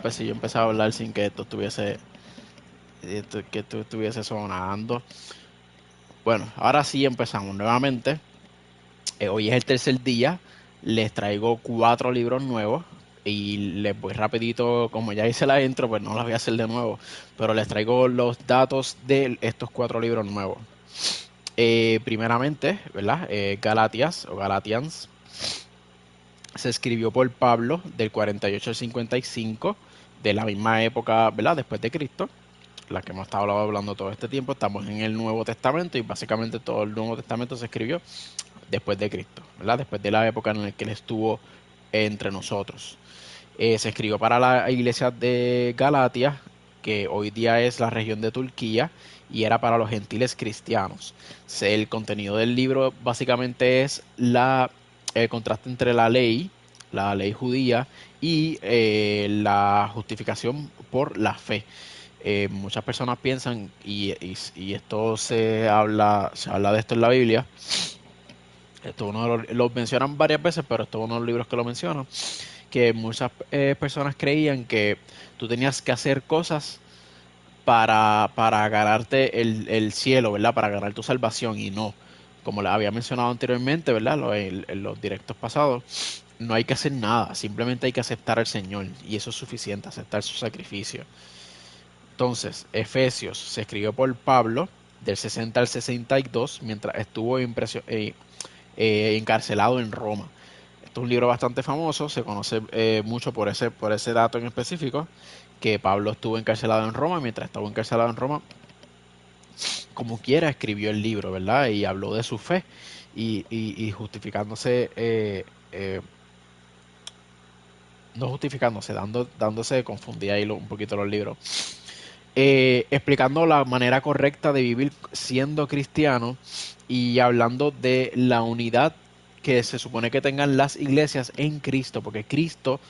Pues si yo empecé a hablar sin que esto estuviese sonando. Bueno, ahora sí empezamos nuevamente. Hoy es el tercer día. Les traigo 4 libros nuevos. Y les voy rapidito, como ya hice la intro, pues no las voy a hacer de nuevo. Pero les traigo los datos de estos 4 libros nuevos. Primeramente, ¿verdad? Galatias o Galatians se escribió por Pablo del 48 al 55, de la misma época, ¿verdad? Después de Cristo, la que hemos estado hablando todo este tiempo. Estamos en el Nuevo Testamento y básicamente todo el Nuevo Testamento se escribió después de Cristo, ¿verdad? Después de la época en la que Él estuvo entre nosotros. Se escribió para la iglesia de Galatia, que hoy día es la región de Turquía, y era para los gentiles cristianos. El contenido del libro básicamente es el contraste entre la ley judía, y la justificación por la fe. Muchas personas piensan, y esto se habla de esto en la Biblia. Esto lo mencionan varias veces, pero esto es uno de los libros que lo mencionan, que muchas personas creían que tú tenías que hacer cosas para ganarte el cielo, ¿verdad? Para ganar tu salvación, y no. Como les había mencionado anteriormente, ¿verdad? En los directos pasados, no hay que hacer nada, simplemente hay que aceptar al Señor, y eso es suficiente, aceptar su sacrificio. Entonces, Efesios se escribió por Pablo del 60 al 62 mientras estuvo encarcelado en Roma. Esto es un libro bastante famoso, se conoce mucho por ese dato en específico, que Pablo estuvo encarcelado en Roma. Mientras estaba encarcelado en Roma, como quiera escribió el libro, ¿verdad? Y habló de su fe, y justificándose, no justificándose, dándose, confundía ahí un poquito los libros, explicando la manera correcta de vivir siendo cristiano, y hablando de la unidad que se supone que tengan las iglesias en Cristo, porque Cristo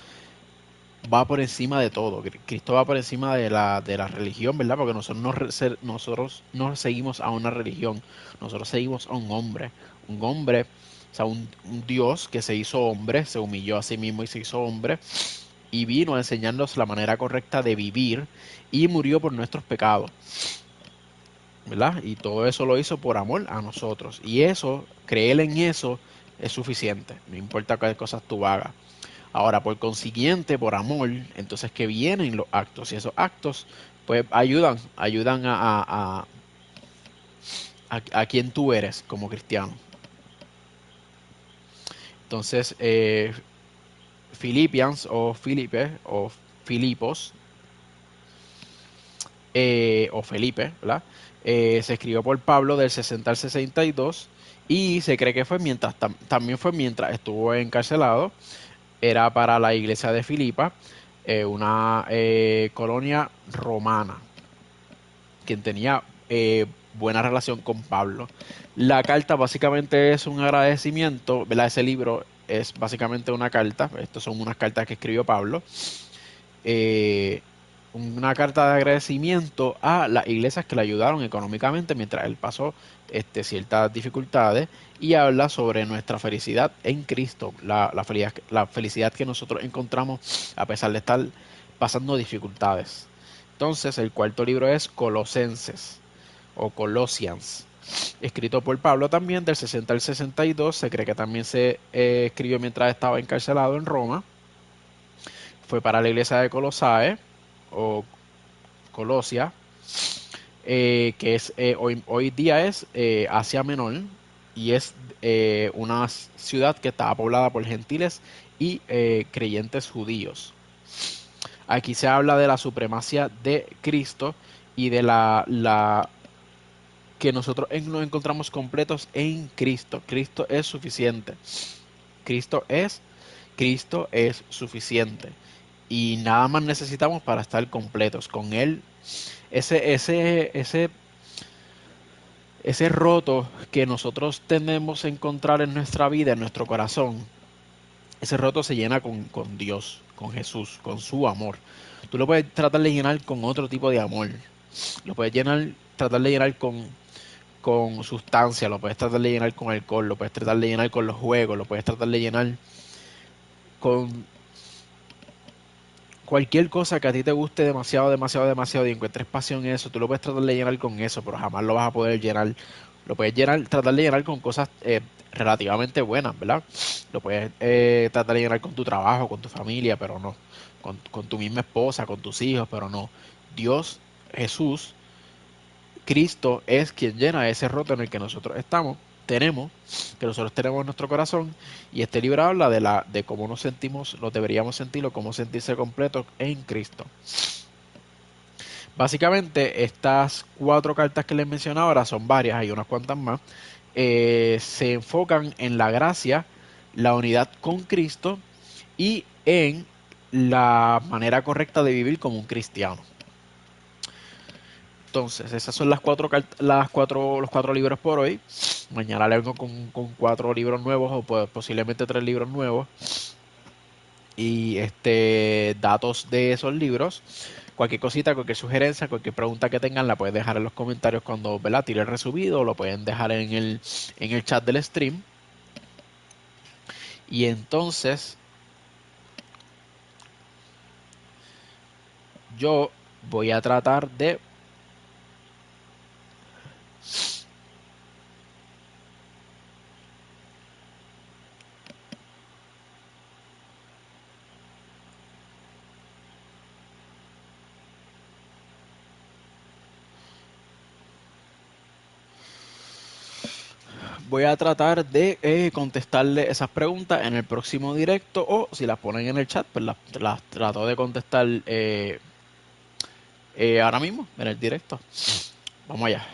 va por encima de todo. Cristo va por encima de la religión, ¿verdad? Porque nosotros no seguimos a una religión, nosotros seguimos a un hombre, o sea, un Dios que se hizo hombre, se humilló a sí mismo y se hizo hombre, y vino a enseñarnos la manera correcta de vivir, y murió por nuestros pecados, ¿verdad? Y todo eso lo hizo por amor a nosotros. Y eso, creer en eso, es suficiente, no importa qué cosas tú hagas. Ahora, por consiguiente, por amor, entonces que vienen los actos, y esos actos pues ayudan a quien tú eres como cristiano. Entonces, Philippians o Filipe o Filipos, o Felipe, ¿verdad? Se escribió por Pablo del 60 al 62, y se cree que fue también fue mientras estuvo encarcelado. Era para la iglesia de Filipa, una colonia romana, quien tenía buena relación con Pablo. La carta básicamente es un agradecimiento, ¿verdad? Ese libro es básicamente una carta. Estas son unas cartas que escribió Pablo. eh, una carta de agradecimiento a las iglesias que le ayudaron económicamente mientras él pasó ciertas dificultades, y habla sobre nuestra felicidad en Cristo, la felicidad que nosotros encontramos a pesar de estar pasando dificultades. Entonces, el cuarto libro es Colosenses o Colossians, escrito por Pablo también del 60 al 62. Se cree que también se escribió mientras estaba encarcelado en Roma. Fue para la iglesia de Colosae o Colosia, que es hoy día es Asia Menor, y es una ciudad que estaba poblada por gentiles y creyentes judíos. Aquí se habla de la supremacía de Cristo, y de la que nosotros nos encontramos completos en Cristo. Cristo es suficiente. Cristo es, Cristo es suficiente. Y nada más necesitamos para estar completos con Él. Ese ese roto que nosotros tenemos a encontrar en nuestra vida, en nuestro corazón, ese roto se llena con Dios, con Jesús, con su amor. Tú lo puedes tratar de llenar con otro tipo de amor. Lo puedes tratar de llenar con sustancia, lo puedes tratar de llenar con alcohol, lo puedes tratar de llenar con los juegos, lo puedes tratar de llenar con, cualquier cosa que a ti te guste demasiado, demasiado, demasiado y encuentres pasión en eso, tú lo puedes tratar de llenar con eso, pero jamás lo vas a poder llenar. Lo puedes llenar, tratar de llenar con cosas relativamente buenas, ¿verdad? Lo puedes tratar de llenar con tu trabajo, con tu familia, pero no. Con tu misma esposa, con tus hijos, pero no. Dios, Jesús, Cristo es quien llena ese roto en el que nosotros tenemos, que nosotros tenemos en nuestro corazón, y este libro habla de cómo nos sentimos, lo deberíamos sentir o cómo sentirse completos en Cristo. Básicamente, estas 4 cartas que les menciono ahora son varias, hay unas cuantas más, se enfocan en la gracia, la unidad con Cristo y en la manera correcta de vivir como un cristiano. Entonces, esas son los 4 libros por hoy. Mañana le vengo con 4 libros nuevos o posiblemente 3 libros nuevos. Y datos de esos libros. Cualquier cosita, cualquier sugerencia, cualquier pregunta que tengan, la pueden dejar en los comentarios cuando, ¿verdad?, tire el resubido, o lo pueden dejar en el chat del stream. Y entonces, yo voy a tratar de contestarle esas preguntas en el próximo directo, o si las ponen en el chat, pues las trato de contestar ahora mismo en el directo. Vamos allá.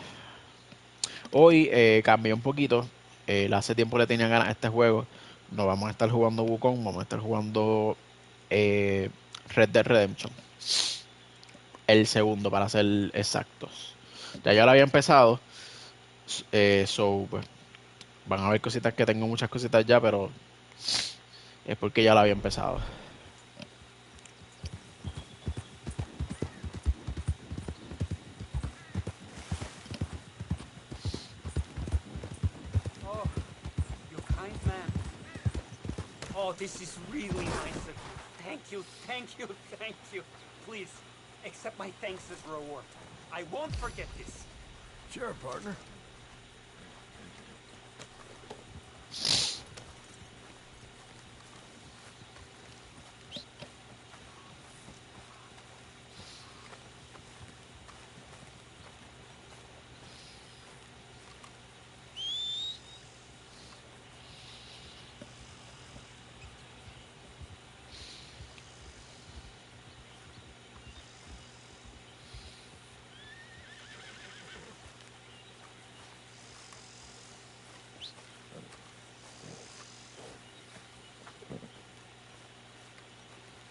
Hoy cambié un poquito. Hace tiempo le tenía ganas a este juego. No vamos a estar jugando Wukong, vamos a estar jugando eh, Red Dead Redemption. El segundo, para ser exactos. Ya yo lo había empezado. Pues, van a ver cositas que tengo, muchas cositas ya, pero es porque ya lo había empezado. Oh, you kind man. Oh, this is really nice of you. Thank you, thank you, thank you. Please, accept my thanks as reward. I won't forget this. Sure, partner.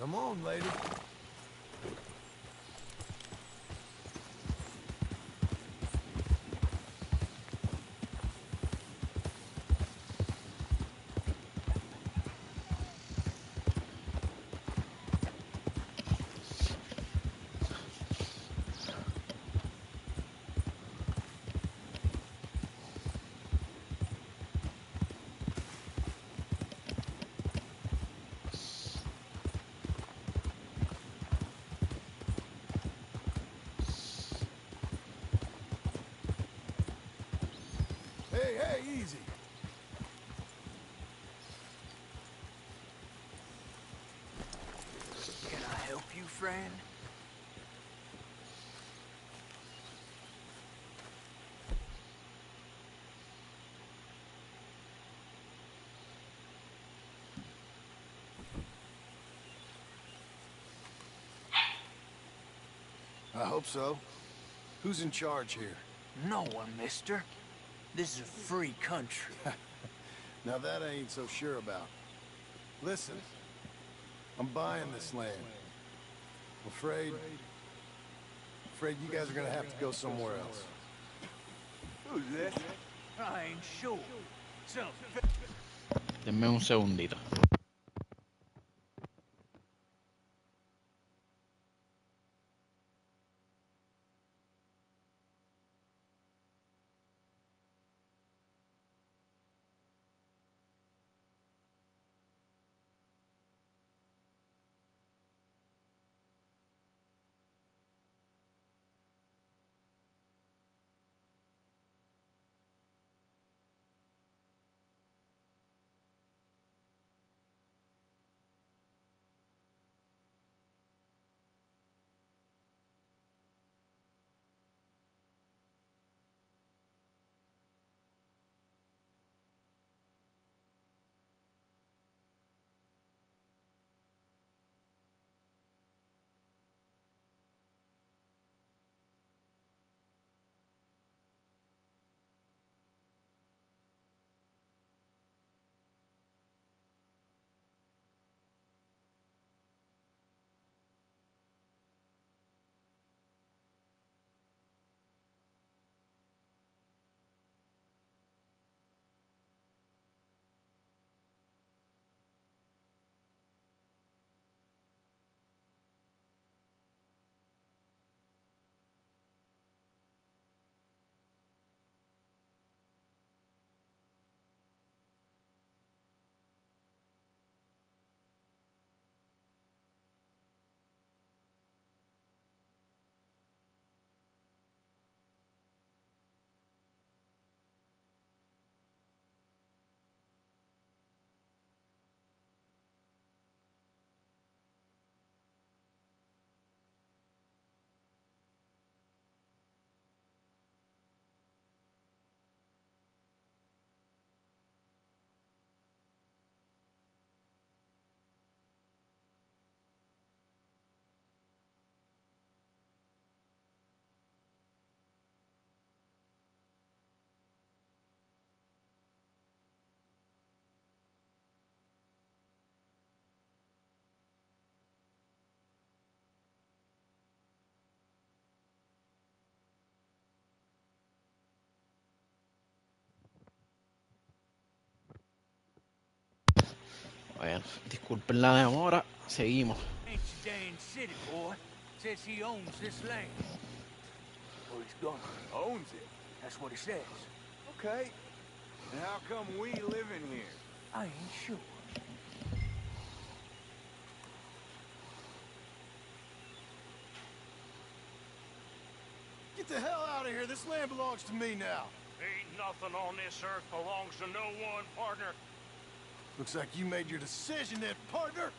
Come on, lady. Hey, hey, easy. Can I help you, friend? I hope so. Who's in charge here? No one, mister. This is a free country. Now that I ain't so sure about. Listen, I'm buying this land. I'm afraid you guys are gonna have to go somewhere else. Who's this? I ain't sure. So, Denme un segundito. Bueno, disculpen la demora, seguimos. Ain't your dang city, boy. Says he owns this land. Or he's gonna. Owns it. That's what he says. Okay. And how come we live in here? I ain't sure. Get the hell out of here. This land belongs to me now. Ain't nothing on this earth belongs to no one, partner. Looks like you made your decision then, partner.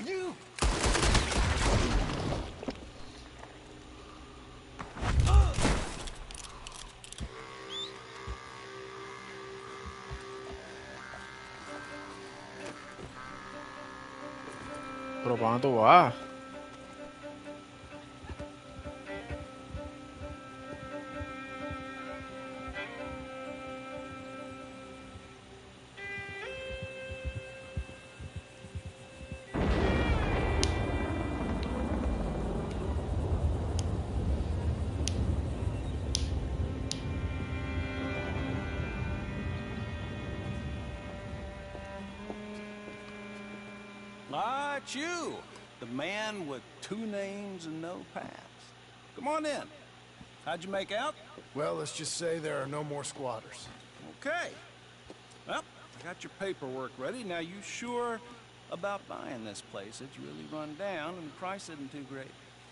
You! Pero ¿para dónde tú vas? Ah, it's you, the man with 2 names and no past. Come on in. How'd you make out? Well, let's just say there are no more squatters. Okay. Well, I got your paperwork ready. Now, you sure about buying this place? It's really run down, and the price isn't too great.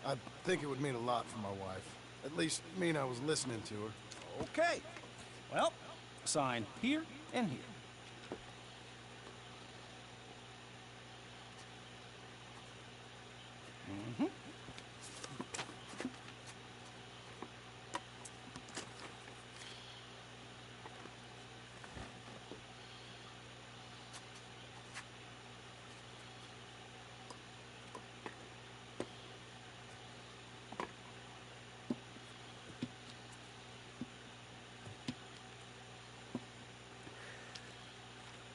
I think it would mean a lot for my wife. At least mean I was listening to her. Okay. Well, sign here and here. Mm-hmm.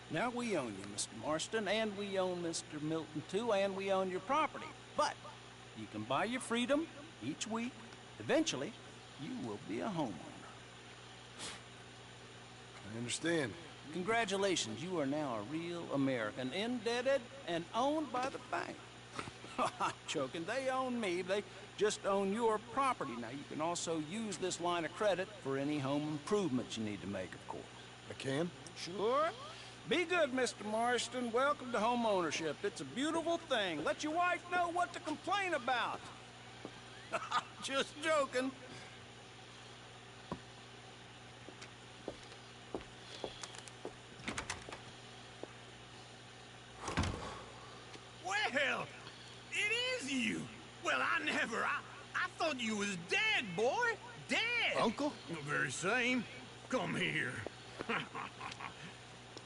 Now we own you, Mr. Marston, and we own Mr. Milton too, and we own your property. But you can buy your freedom each week. Eventually, you will be a homeowner. I understand. Congratulations, you are now a real American, indebted and owned by the bank. I'm joking, they own me, they just own your property. Now, you can also use this line of credit for any home improvements you need to make, of course. I can? Sure. Be good, Mr. Marston. Welcome to home ownership. It's a beautiful thing. Let your wife know what to complain about. Just joking. Well, it is you. Well, I never. I thought you was dead, boy. Dead. Uncle? The very same. Come here.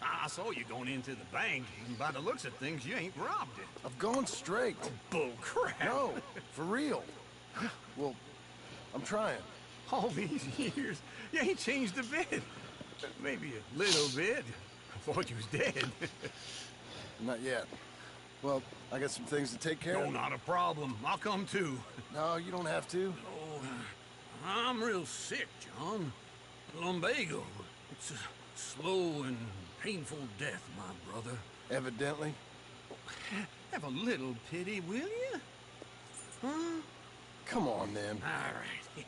I saw you going into the bank, and by the looks of things, you ain't robbed it. I've gone straight. Bull crap. No, for real. Well, I'm trying. All these years, you ain't changed a bit. Maybe a little bit. I thought you was dead. Not yet. Well, I got some things to take care No, of. not a problem. I'll come too. No, you don't have to. Oh, I'm real sick, John. Lumbago. It's a slow and painful death, my brother. Evidently. Have a little pity, will you? Huh? Come on, then. All right.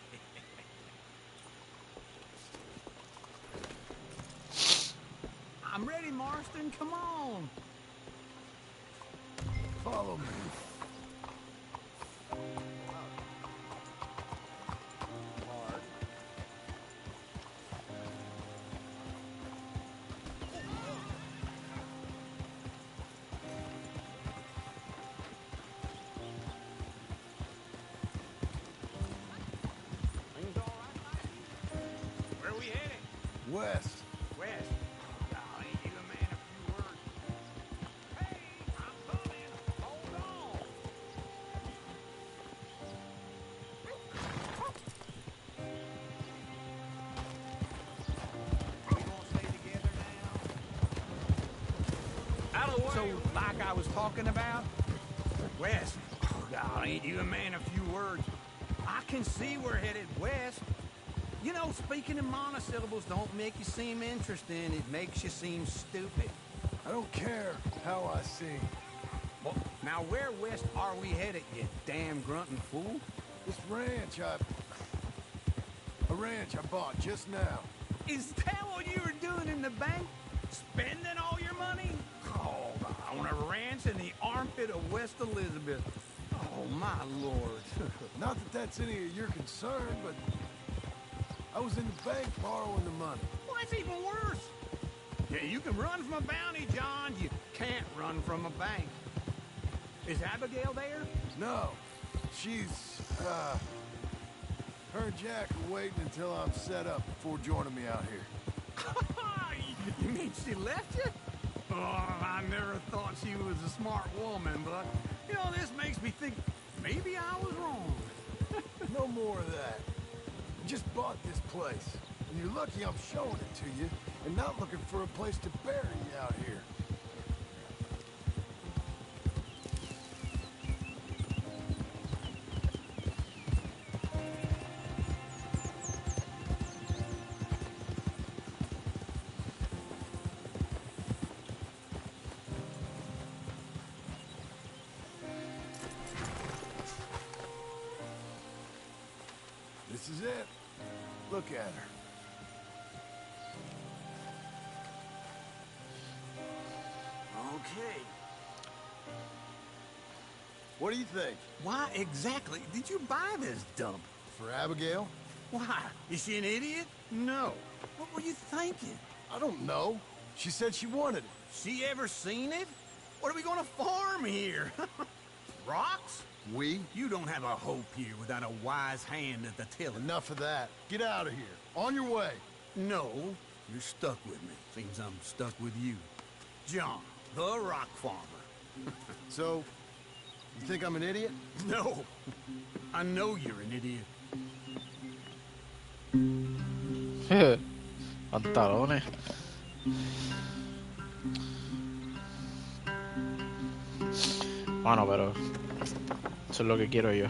I'm ready, Marston. Come on. Follow me. Things all right? Where are we heading? West. West. Golly, you a man of few words. Hey, I'm coming. Hold on. We gonna stay together? know, like I was talking about? West. Oh, God, ain't you a man of few words? I can see we're headed west. You know, speaking in monosyllables don't make you seem interesting. It makes you seem stupid. I don't care how I sing. Well, now where west are we headed, you damn grunting fool? This ranch a ranch I bought just now. Is that what you were doing in the bank? Spending all your money? Oh, on a ranch in the armpit of West Elizabeth. Oh, my lord. Not that that's any of your concern, but I was in the bank borrowing the money. Well, that's even worse. Yeah, you can run from a bounty, John. You can't run from a bank. Is Abigail there? No, she's, her and Jack are waiting until I'm set up before joining me out here. You mean she left you? Oh, I never thought she was a smart woman, but, you know, this makes me think maybe I was wrong. No more of that. I just bought this place, and you're lucky I'm showing it to you and not looking for a place to bury you out here. This is it. Look at her. Okay. What do you think? Why exactly did you buy this dump? For Abigail? Why? Is she an idiot? No. What were you thinking? I don't know. She said she wanted it. She ever seen it? What are we gonna farm here? Rocks? We? You don't have a hope here without a wise hand at the tiller. Enough of that. Get out of here. On your way. No, you're stuck with me. Seems I'm stuck with you. John, the rock farmer. So, you think I'm an idiot? No, I know you're an idiot. Pantalones. Bueno, pero eso es lo que quiero yo.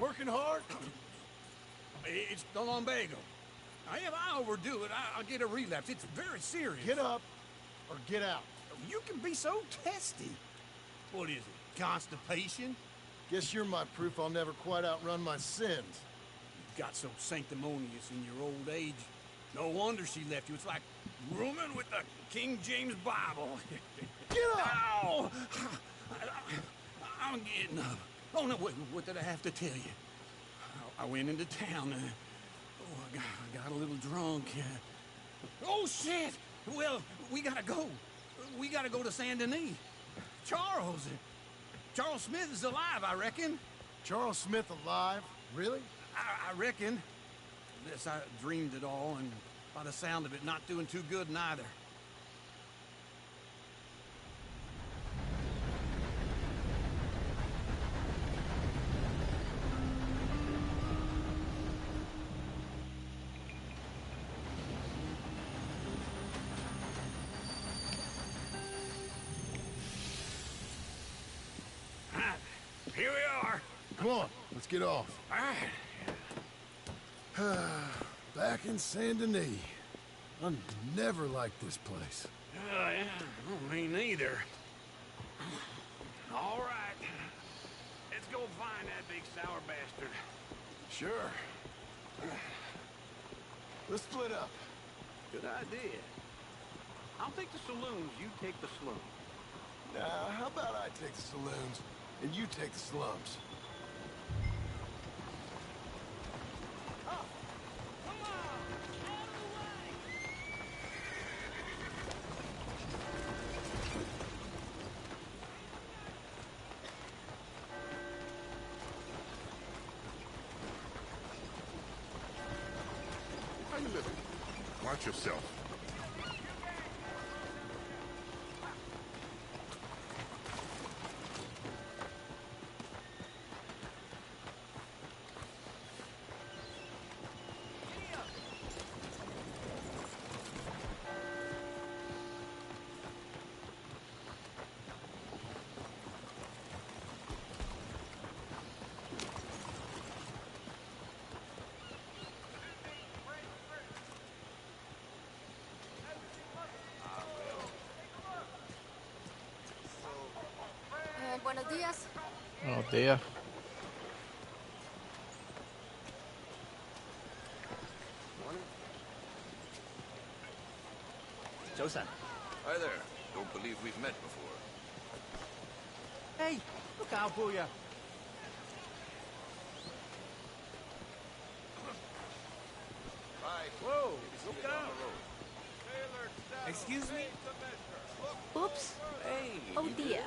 Working hard? It's the lumbago. If I overdo it, I'll get a relapse. It's very serious. Get up or get out. You can be so testy. What is it, constipation? Guess you're my proof I'll never quite outrun my sins. You got so sanctimonious in your old age. No wonder she left you. It's like rooming with the King James Bible. Get up! Ow! I'm getting up. Oh, no, wait, what did I have to tell you? I went into town. I got a little drunk. Oh, shit! Well, we gotta go. We gotta go to Saint Denis. Charles Smith is alive, I reckon. Charles Smith alive? Really? I reckon. This, I dreamed it all, and by the sound of it, not doing too good neither. Here we are. Come on, let's get off. All right. Back in Saint Denis. I never liked this place. Yeah, me neither. All right. Let's go find that big sour bastard. Sure. Let's split up. Good idea. I'll take the saloons, you take the slums. Now, how about I take the saloons and you take the slums? How you living? Watch yourself. Buenos días. Buenos días. Josan. Hi there. Don't believe we've met before. Hey, look out for ya. Bye. Whoa, Look look out. Excuse me? Oops. Hey. Oh dear.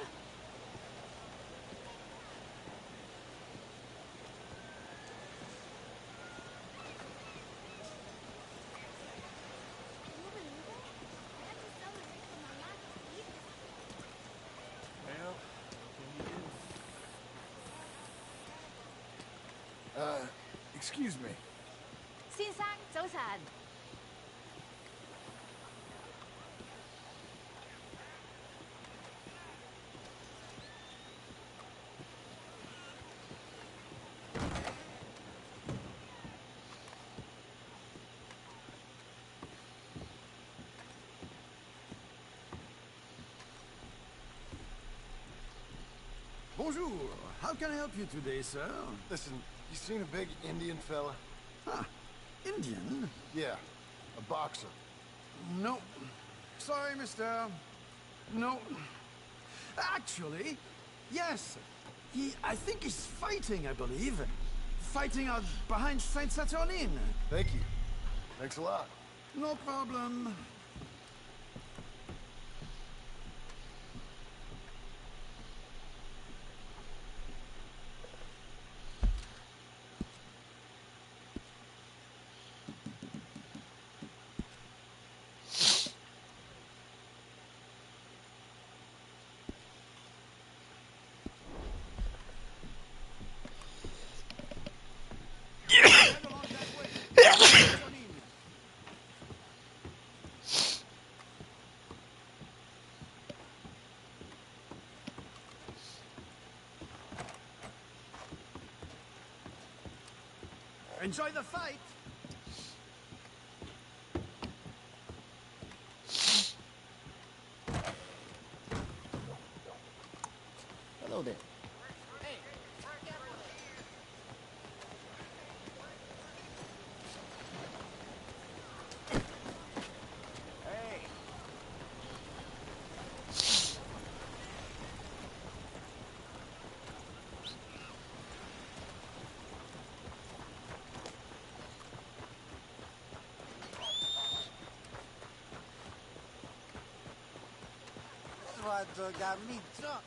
Excuse me. 先生，早晨。Bonjour. How can I help you today, sir? Listen, you seen a big Indian fella? Huh. Indian? Yeah, a boxer. No. Sorry, mister. No. Actually, yes. I think he's fighting, I believe. Fighting out behind Saint Saturnin. Thank you. Thanks a lot. No problem. Enjoy the fight. Hello there. What got me drunk?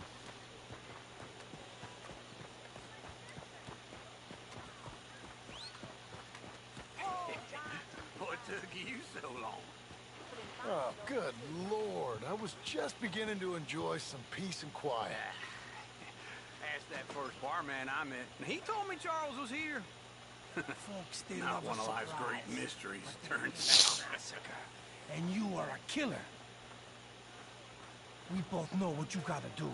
so long? Oh, good Lord. I was just beginning to enjoy some peace and quiet. Asked that first barman I met, and he told me Charles was here. Folks, they Not love a one of life's surprise. great mysteries, turns out. Massacre. And you are a killer. We both know what you gotta do.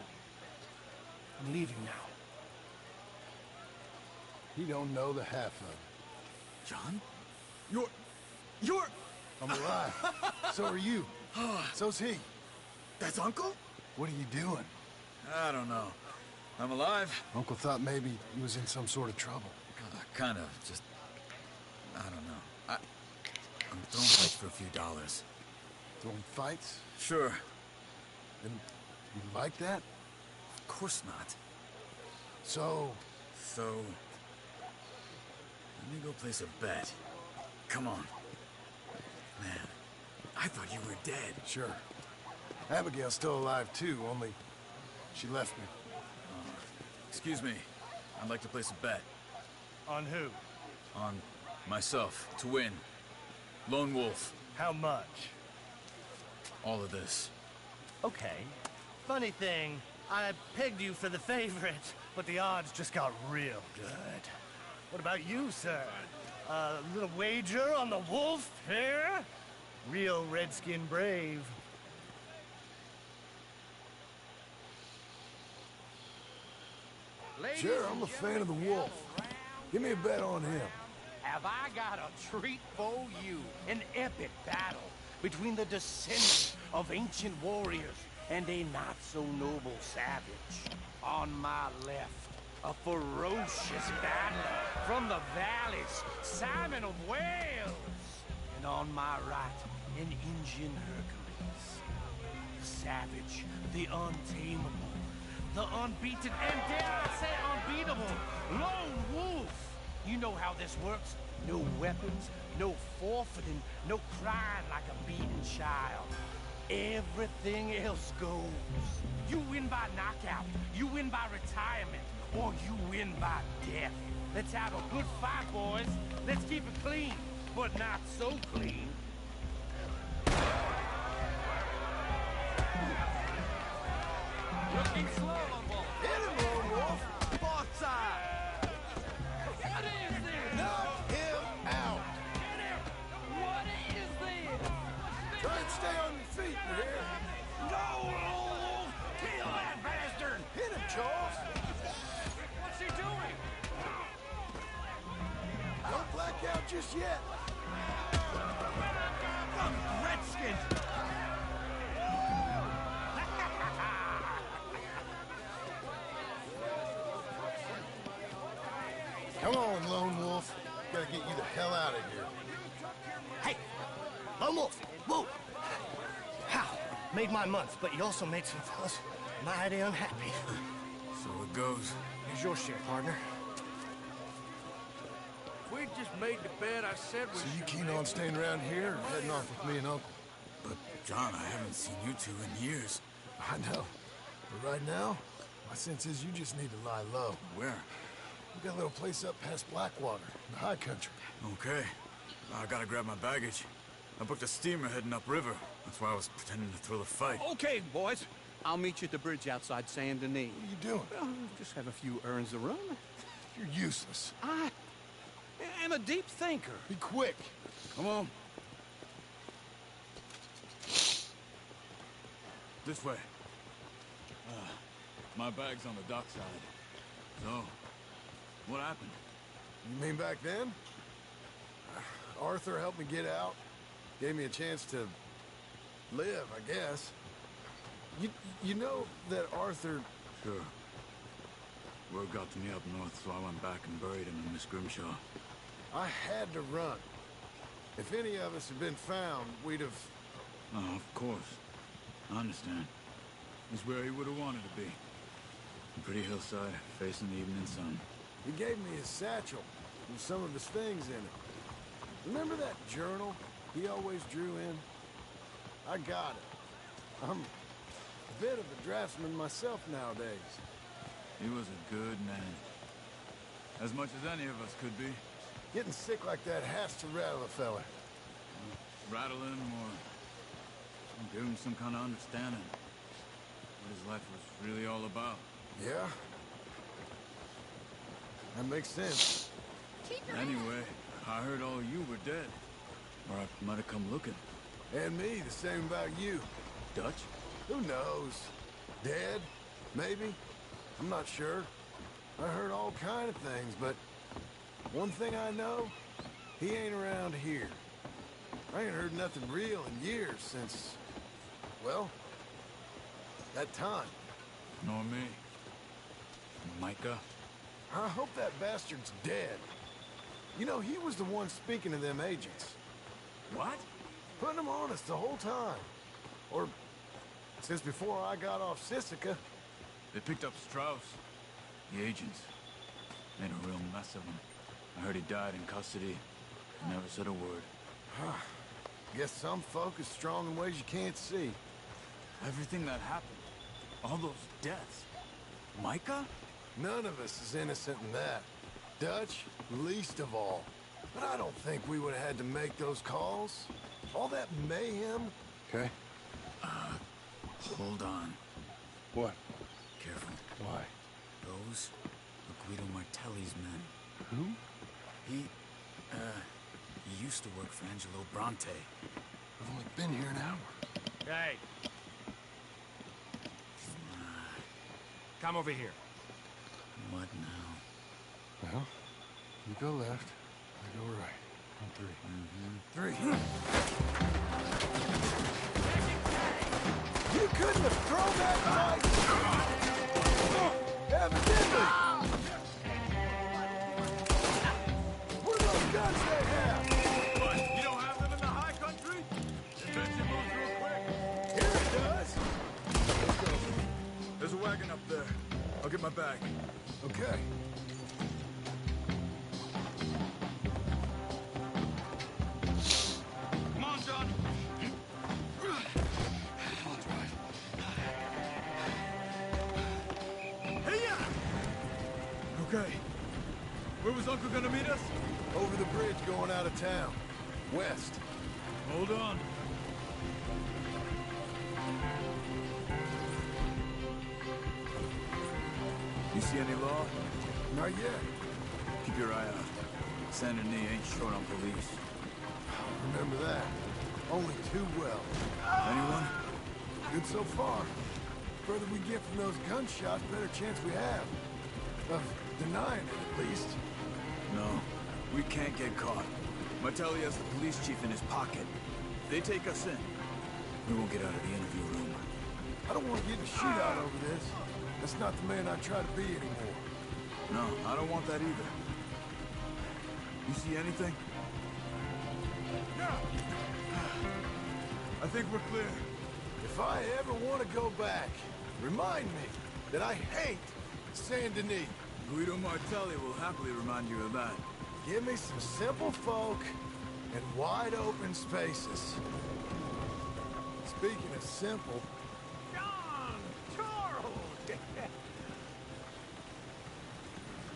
I'm leaving now. He don't know the half of it. John? You're... I'm alive. So are you. So's he. That's Uncle? What are you doing? I don't know. I'm alive. Uncle thought maybe he was in some sort of trouble. Kind of. Just... I don't know. I'm throwing fights for a few dollars. Throwing fights? Sure. And you like that? Of course not. So... So... Let me go place a bet. Come on. Man, I thought you were dead. Sure. Abigail's still alive too, only she left me. Excuse me. I'd like to place a bet. On who? On myself, to win. Lone Wolf. How much? All of this. Okay. Funny thing, I pegged you for the favorite, but the odds just got real good. What about you, sir? A little wager on the wolf here? Real redskin brave. Sure, I'm a fan of the wolf. Give me a bet on him. Have I got a treat for you? An epic battle between the descendants of ancient warriors and a not-so-noble savage. On my left, a ferocious battler from the valleys, Simon of Wales. And on my right, an Indian Hercules. The savage, the untamable, the unbeaten, and dare I say unbeatable, Lone Wolf. You know how this works. No weapons, no forfeiting, no crying like a beaten child. Everything else goes. You win by knockout, you win by retirement, or you win by death. Let's have a good fight, boys. Let's keep it clean, but not so clean. Looking slow, Lone Wolf. Hit him, Lone Wolf! Both sides. What is this? Knock him out! Get him! What is this? Try and stay on your feet, you hear? Go, Lone Wolf! Kill that bastard! Hit him, Charles! What's he doing? Don't black out just yet. Redskins! Come on, Lone Wolf. Gotta get you the hell out of here. Hey! Lone Wolf! Whoa! How? Made my month, but you also made some fellas mighty unhappy. So it goes. Here's your share, partner. We just made the bet I said we So you should keen make. on staying around here or heading off with me and Uncle? But, John, I haven't seen you two in years. I know. But right now, my sense is you just need to lie low. Where? We got a little place up past Blackwater, in the high country. Okay. I gotta grab my baggage. I booked a steamer heading upriver. That's why I was pretending to throw the fight. Okay, boys. I'll meet you at the bridge outside Saint Denis. What are you doing? Well, just have a few errands to run. You're useless. I am a deep thinker. Be quick. Come on. This way. My bag's on the dockside. So, what happened? You mean back then? Arthur helped me get out. Gave me a chance to live, I guess. You know that Arthur... Sure. Word got to me up north, so I went back and buried him in Miss Grimshaw. I had to run. If any of us had been found, we'd have... Oh, of course. I understand. He's where he would have wanted to be. A pretty hillside, facing the evening sun. He gave me his satchel with some of his things in it. Remember that journal he always drew in? I got it. I'm a bit of a draftsman myself nowadays. He was a good man. As much as any of us could be. Getting sick like that has to rattle a fella. rattle him or give him some kind of understanding what his life was really all about. Yeah? That makes sense. Anyway, I heard all you were dead. Or I might have come looking. And me, the same about you. Dutch? Who knows? Dead? Maybe? I'm not sure. I heard all kind of things, but one thing I know, he ain't around here. I ain't heard nothing real in years since, well, that time. Nor me. Micah? I hope that bastard's dead. You know, he was the one speaking to them agents. What? Putting them on us the whole time. Or, since before I got off Sisika. They picked up Strauss. The agents. Made a real mess of him. I heard he died in custody. Never said a word. Guess some folk is strong in ways you can't see. Everything that happened. All those deaths. Micah? None of us is innocent in that. Dutch, least of all. But I don't think we would have had to make those calls. All that mayhem. Okay. Hold on. What? Careful. Why? Those are Guido Martelli's men. Who? He used to work for Angelo Bronte. I've only been here an hour. Hey. Come over here. What now? Well, you go left, I go right. On three. Three. You couldn't have thrown that right! Evidently! What are those guns they have? What? You don't have them in the high country? Adventure moves real quick. Here it does. Let's go. There's a wagon up there. I'll get my bag. Okay. Come on, John. I'll drive. Hey-ya! Okay. Where was Uncle gonna meet us? Over the bridge going out of town. West. Hold on. You see any law? Not yet. Keep your eye out. Saint Denis ain't short on police. Remember that. Only too well. Anyone? Good so far. Further we get from those gunshots, better chance we have. Of denying it, at least. No. We can't get caught. Martelli has the police chief in his pocket. If they take us in, we won't get out of the interview room. I don't want to get in a shootout over this. That's not the man I try to be anymore. No, I don't want that either. You see anything? I think we're clear. If I ever want to go back, remind me that I hate Saint Denis. Guido Martelli will happily remind you of that. Give me some simple folk and wide open spaces. Speaking of simple, John! Charles!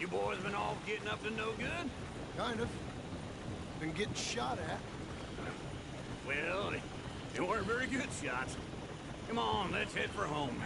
You boys been all getting up to no good? kind of. Been getting shot at. Well, they weren't very good shots. Come on, let's head for home.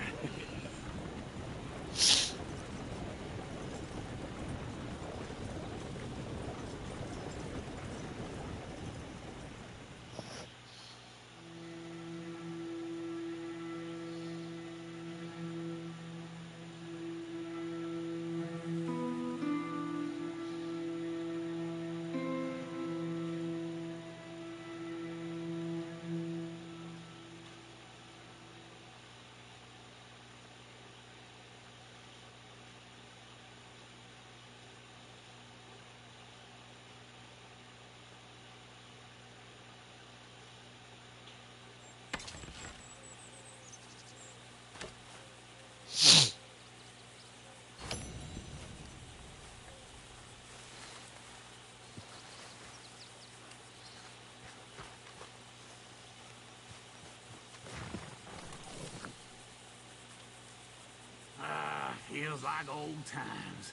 Feels like old times.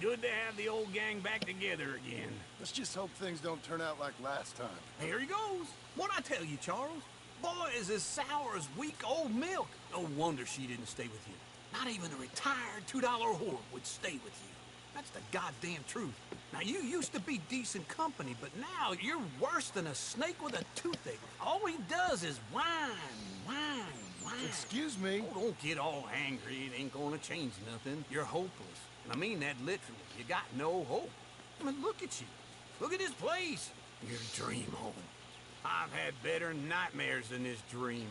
Good to have the old gang back together again. Let's just hope things don't turn out like last time. Here he goes. What'd I tell you, Charles? Boy is as sour as weak old milk. No wonder she didn't stay with you. Not even a retired $2 whore would stay with you. That's the goddamn truth. Now, you used to be decent company, but now you're worse than a snake with a toothache. All he does is whine, whine, whine. Excuse me? Oh, don't get all angry. It ain't gonna change nothing. You're hopeless. And I mean that literally. You got no hope. I mean, look at you. Look at this place. Your dream home. I've had better nightmares than this dream.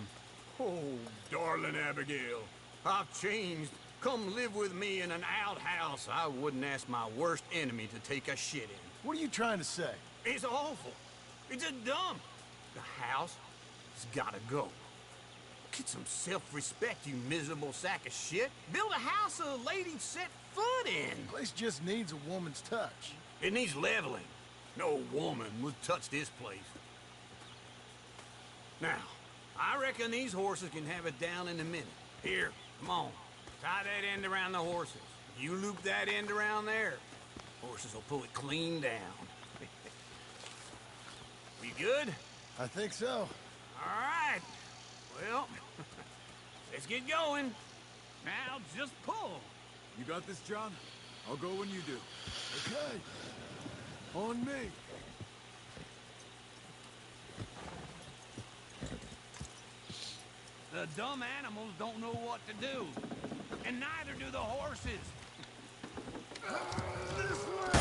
Oh, darling Abigail, I've changed. Come live with me in an outhouse I wouldn't ask my worst enemy to take a shit in. What are you trying to say? It's awful. It's a dump. The house has gotta go. Get some self-respect, you miserable sack of shit. Build a house a lady'd set foot in. The place just needs a woman's touch. It needs leveling. No woman would touch this place. Now, I reckon these horses can have it down in a minute. Here, come on. Tie that end around the horses. You loop that end around there. Horses will pull it clean down. We good? I think so. All right. Well, let's get going. Now just pull. You got this, John? I'll go when you do. Okay. On me. The dumb animals don't know what to do. And neither do the horses. This way!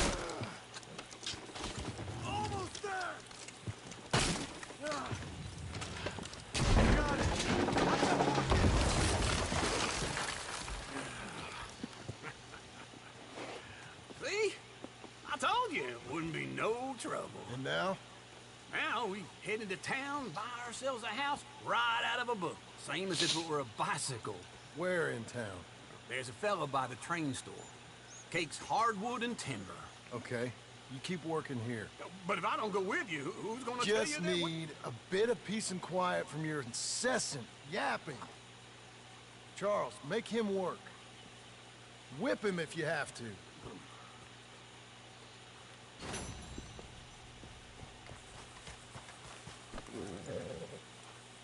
Almost there! Got it! See? I told you it wouldn't be no trouble. And now? Now we head into town, buy ourselves a house right out of a book. Same as if it were a bicycle. Where in town? There's a fella by the train store. Cakes hardwood and timber. Okay. You keep working here. But if I don't go with you, who's gonna tell you Just that? need a bit of peace and quiet from your incessant yapping. Charles, make him work. Whip him if you have to.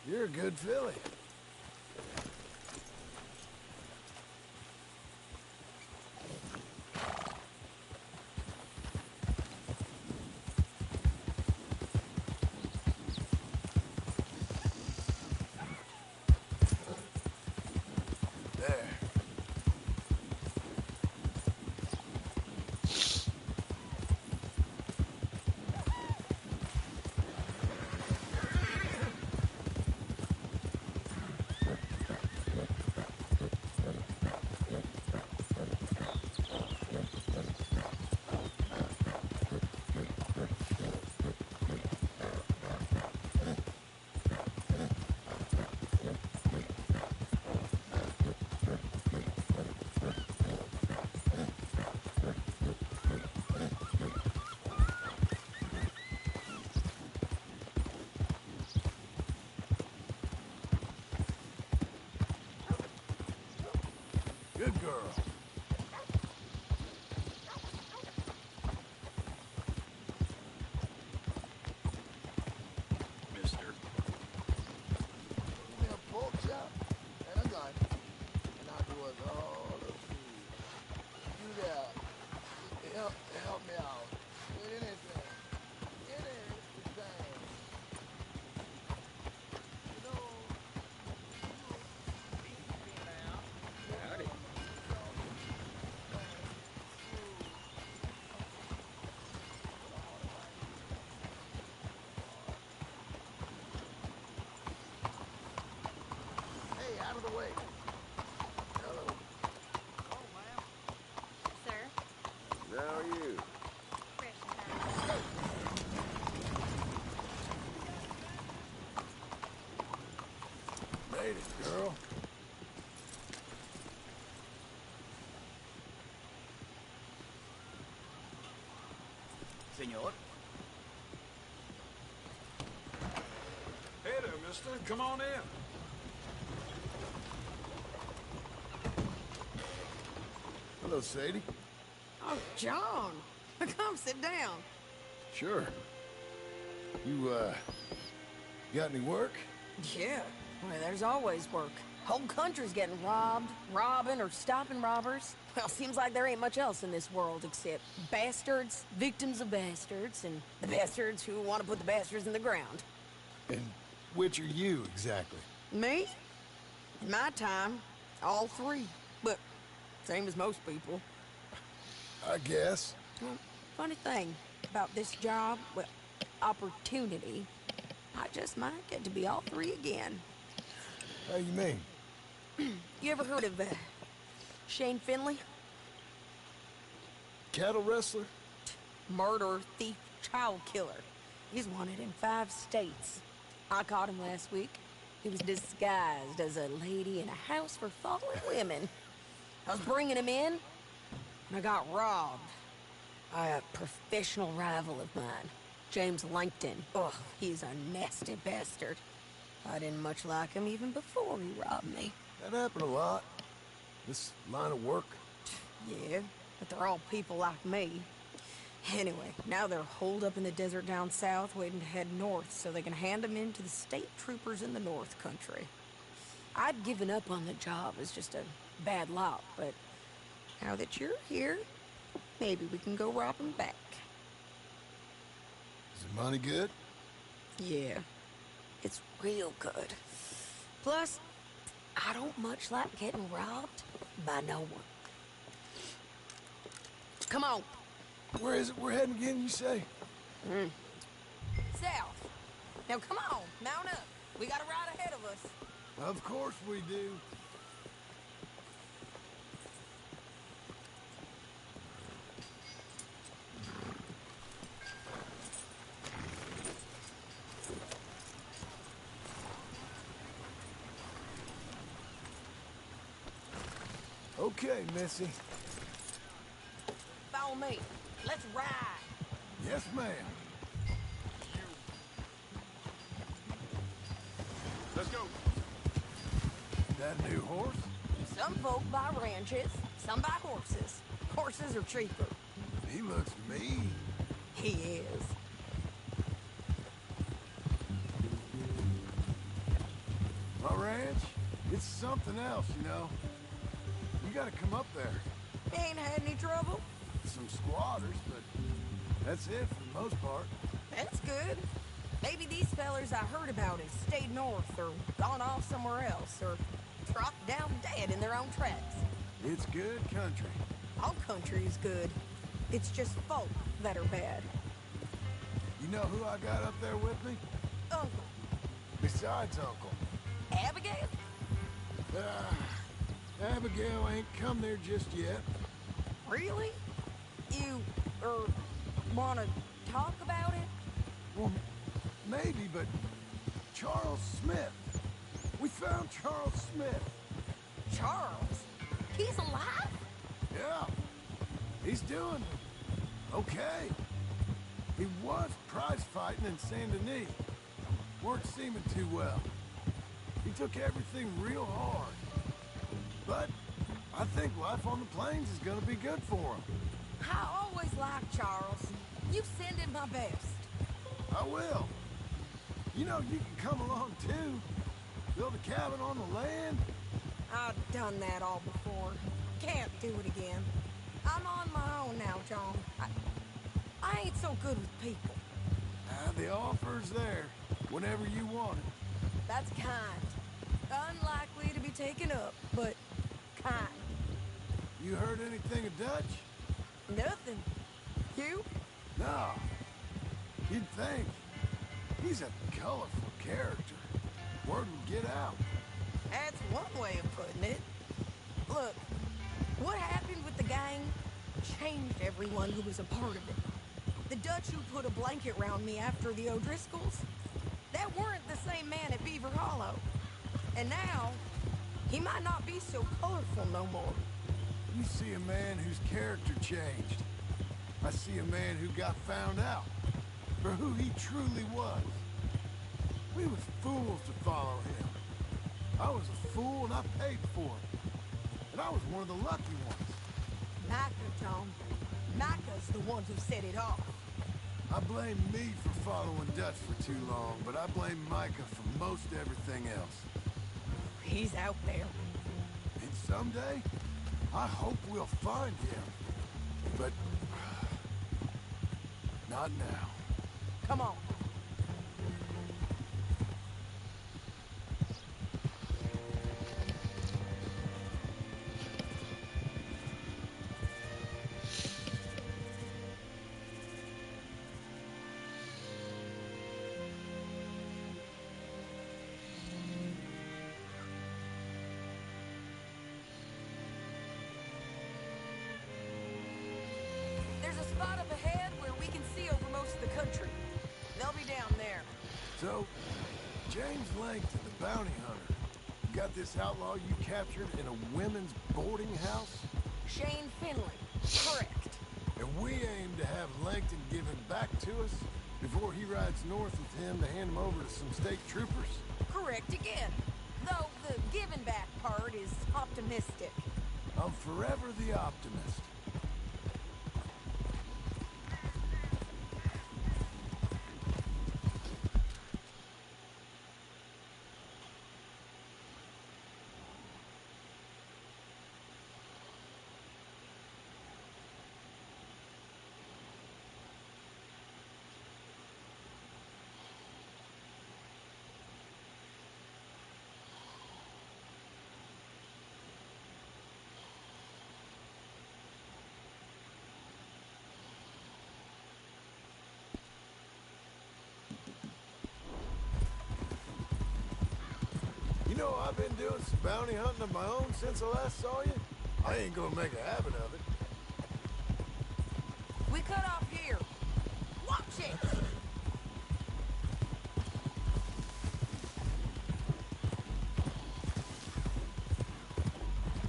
You're a good filly. Good girl. Mister. Give me a pork chop and a gun, and I'll do us all the food. You there, help me out with anything, anything. You know. Hey, out of the way. Hello. Oh, ma'am. Sir? How are you? Fresh and fast. Made it, girl. Senor? Hey there, mister. Come on in. Hello, Sadie. Oh, John, come sit down. Sure. You, got any work? Yeah, well, there's always work. Whole country's getting robbed, robbing, or stopping robbers. Well, seems like there ain't much else in this world except bastards, victims of bastards, and the bastards who want to put the bastards in the ground. And which are you, exactly? Me? In my time, all three. But same as most people. I guess. Well, funny thing about this job, well, opportunity, I just might get to be all three again. How you mean? You ever heard of Shane Finley? Cattle wrestler? Murderer, thief, child killer. He's wanted in 5 states. I caught him last week. He was disguised as a lady in a house for fallen women. I was bringing him in, and I got robbed by a professional rival of mine, James Langton. Ugh, he's a nasty bastard. I didn't much like him even before he robbed me. That happened a lot. This line of work. Yeah, but they're all people like me. Anyway, now they're holed up in the desert down south, waiting to head north so they can hand them in to the state troopers in the north country. I'd given up on the job as just a bad lot, but now that you're here, maybe we can go rob them back. Is the money good? Yeah, it's real good. Plus, I don't much like getting robbed by no one. Come on. Where is it we're heading again, you say? South. Now come on, mount up. We got a ride ahead of us. Of course we do. Okay, Missy. Follow me. Let's ride. Yes, ma'am. Let's go. That new horse? Some folk buy ranches, some buy horses. Horses are cheaper. He looks mean. He is. My ranch, it's something else, you know. You gotta come up there. Ain't had any trouble? Some squatters, but that's it for the most part. That's good. Maybe these fellers I heard about have stayed north or gone off somewhere else or dropped down dead in their own tracks. It's good country. All country is good. It's just folk that are bad. You know who I got up there with me? Uncle. Besides Uncle. Abigail? Abigail ain't come there just yet. Really? You, wanna talk about it? Well, maybe, but Charles Smith. We found Charles Smith. Charles? He's alive? Yeah. He's doing okay. He was prize fighting in Saint Denis. Weren't seeming too well. He took everything real hard. But I think life on the plains is gonna be good for him. I always liked Charles. You send him my best. I will. You know, you can come along too. Build a cabin on the land. I've done that all before. Can't do it again. I'm on my own now, John. I ain't so good with people. The offer's there whenever you want it. That's kind. Unlikely to be taken up, but kind. You heard anything of Dutch? Nothing. You? No. You'd think. He's a colorful character. Word would get out. That's one way of putting it. Look, what happened with the gang changed everyone who was a part of it. The Dutch who put a blanket round me after the O'Driscolls, that weren't the same man at Beaver Hollow. And now, he might not be so colorful no more. You see a man whose character changed. I see a man who got found out for who he truly was. We was fools to follow him. I was a fool and I paid for it. And I was one of the lucky ones. Micah, Tom. Micah's the one who set it off. I blame me for following Dutch for too long, but I blame Micah for most everything else. He's out there. And someday, I hope we'll find him. But not now. Come on. There's a spot up ahead where we can see over most of the country. They'll be down there. So, James Langton, the bounty hunter, got this outlaw you captured in a women's boarding house? Shane Finley. Correct. And we aim to have Langton give him back to us before he rides north with him to hand him over to some state troopers? Correct again. Though the giving back part is optimistic. I'm forever the optimist. You know, I've been doing some bounty hunting of my own since I last saw you. I ain't gonna make a habit of it. We cut off here. Watch it!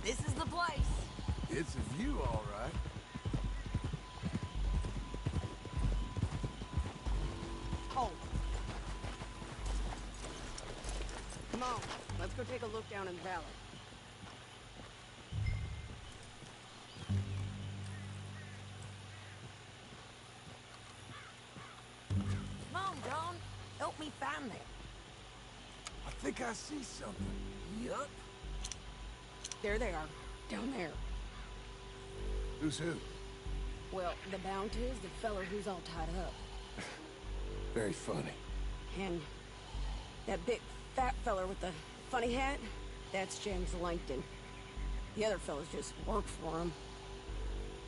This is the place. It's a view, all right. Hold. Come on, let's go take a look down in the valley. Come on, John. Help me find them. I think I see something. Yup. There they are, down there. Who's who? Well, the bounty is the feller who's all tied up. Very funny. And that big fat feller with the funny hat, that's James Langton. The other fellas just work for him.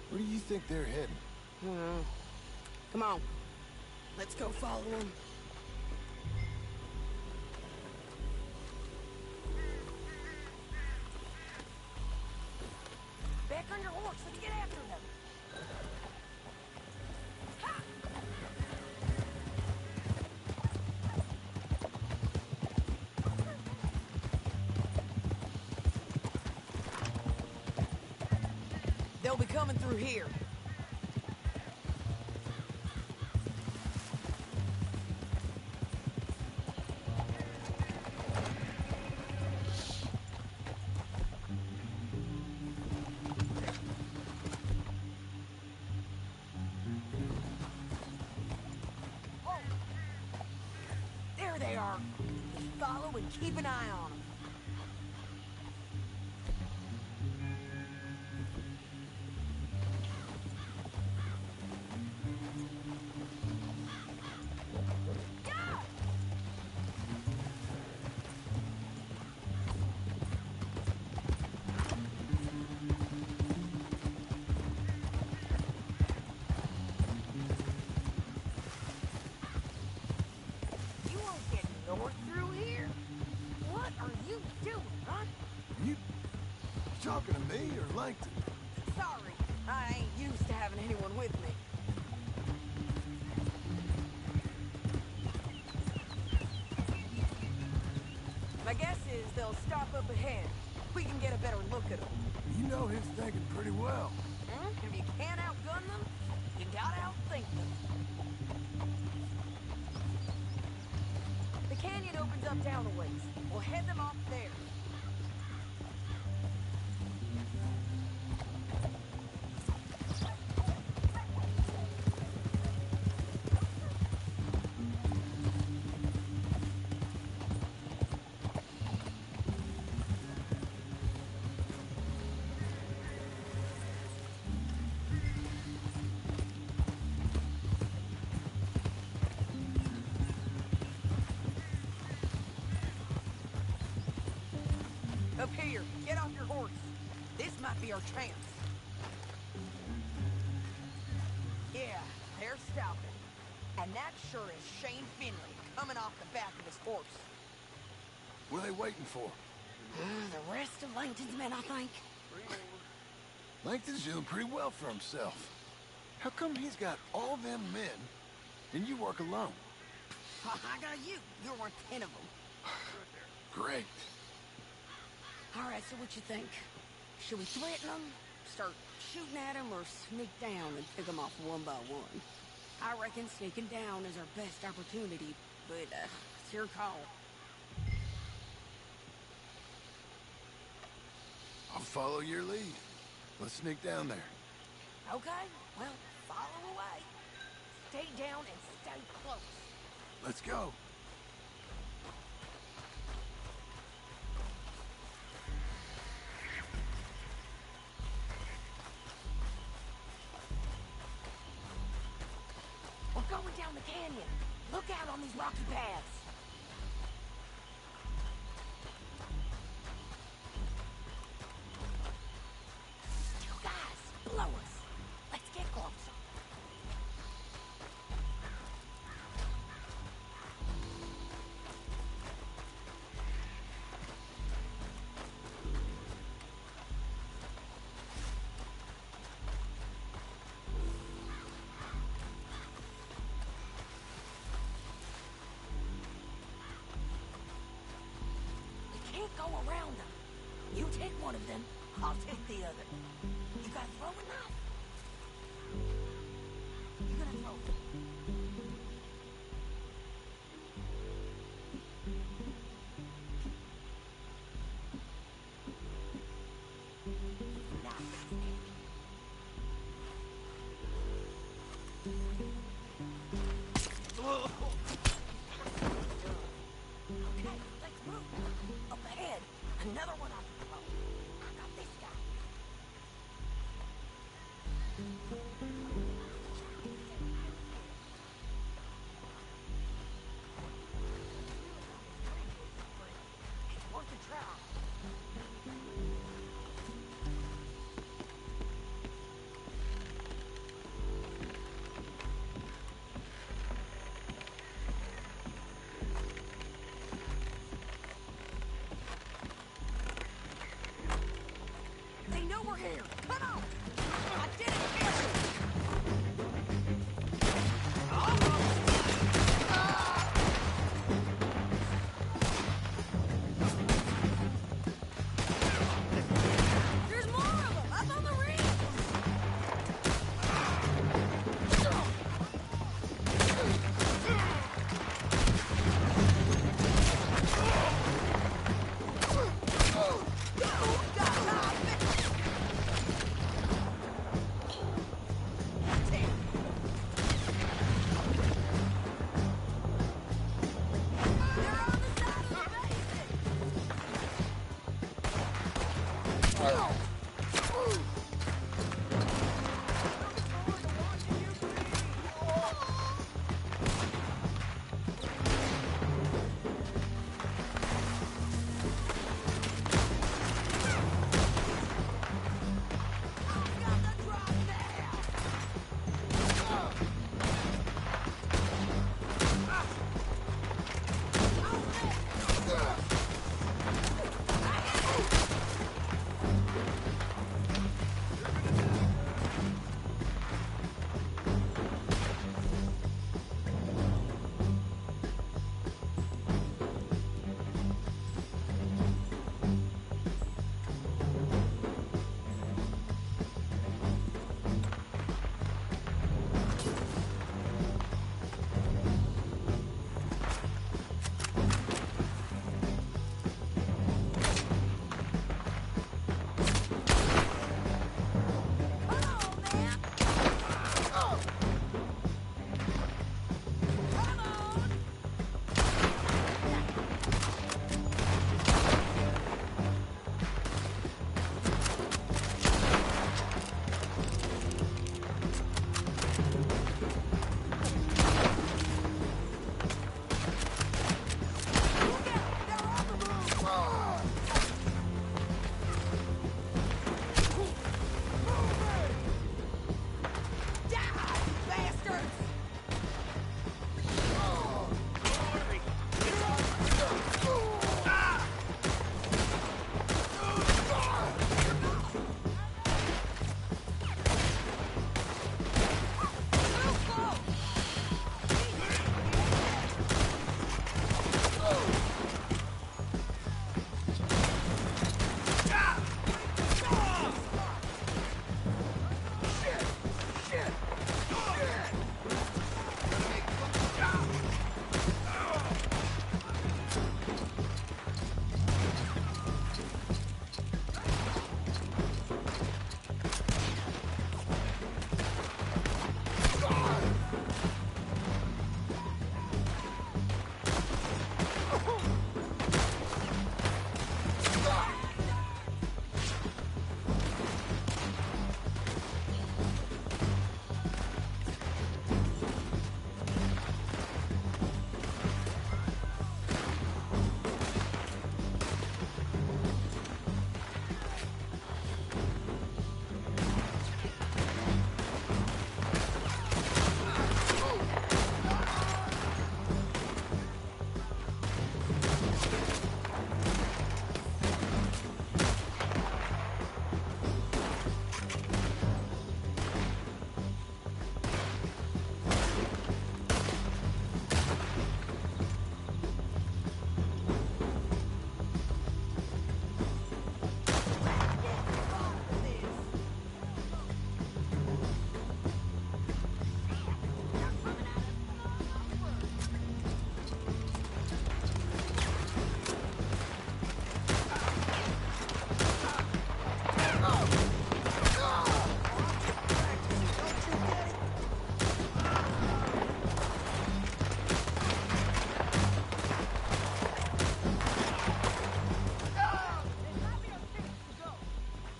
Where do you think they're heading? Come on. Let's go follow him. Back on your horse. Let's get after them. Ha! They'll be coming through here. Oh. There they are. Just follow and keep an eye on them. You won't get north through here. What are you doing, huh? You talking to me or Langton? Sorry, I ain't used to having anyone with me. My guess is they'll stop up ahead. We can get a better look at them. You know his thinking pretty well. If you can't outgun them, you gotta outthink them. The canyon opens up down a ways. We'll head them off there. be our chance. Yeah, they're stopping. And that sure is Shane Finley coming off the back of his horse. What are they waiting for? The rest of Langton's men, I think. Langton's doing pretty well for himself. How come he's got all them men, and you work alone? I got you. You're worth 10 of them. Great. All right, so what you think? Should we threaten them, start shooting at them, or sneak down and pick them off one by one? I reckon sneaking down is our best opportunity, but it's your call. I'll follow your lead. Let's sneak down there. Okay, well, follow away. Stay down and stay close. Let's go. We're going down the canyon. Look out on these rocky paths. You guys, blow us. Let's get closer. Go around them. You take one of them, I'll take the other. You got a throwing knife? You gonna throw it? Another one off the boat. I got this guy. It's worth a try. They know we're here. Come on. I did it, Fisher. There's more of them up on the ridge.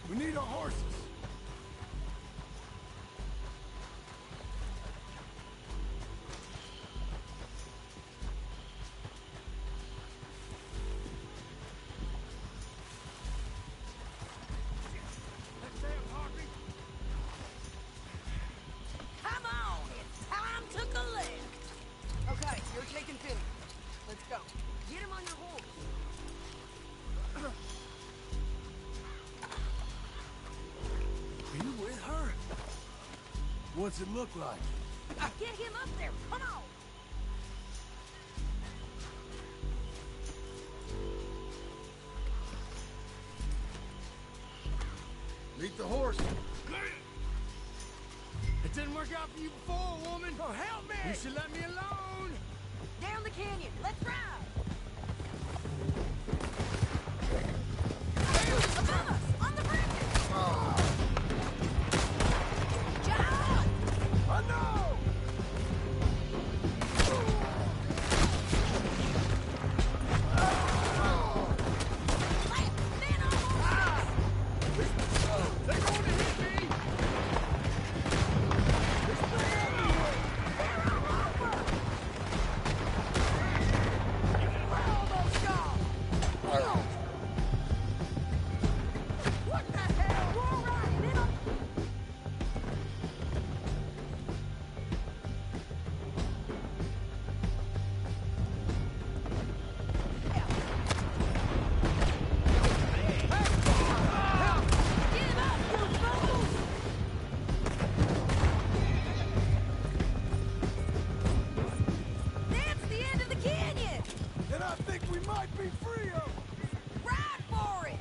We need our horses. Come on, it's time to collect. Okay, you're taking Philly. Let's go. Get him on your horse. Are you with her? What's it look like? Get him up there. Come on. Meet the horse. It didn't work out for you before, woman. Oh, help me! You should let me alone. Down the canyon. Let's ride. Above us, on the bridges. John! I know! Men on horses! They're going to hit me. We're almost gone. What the hell? We're riding in a... Give up, you fools! That's the end of the canyon! And I think we might be free of them. Ride for it!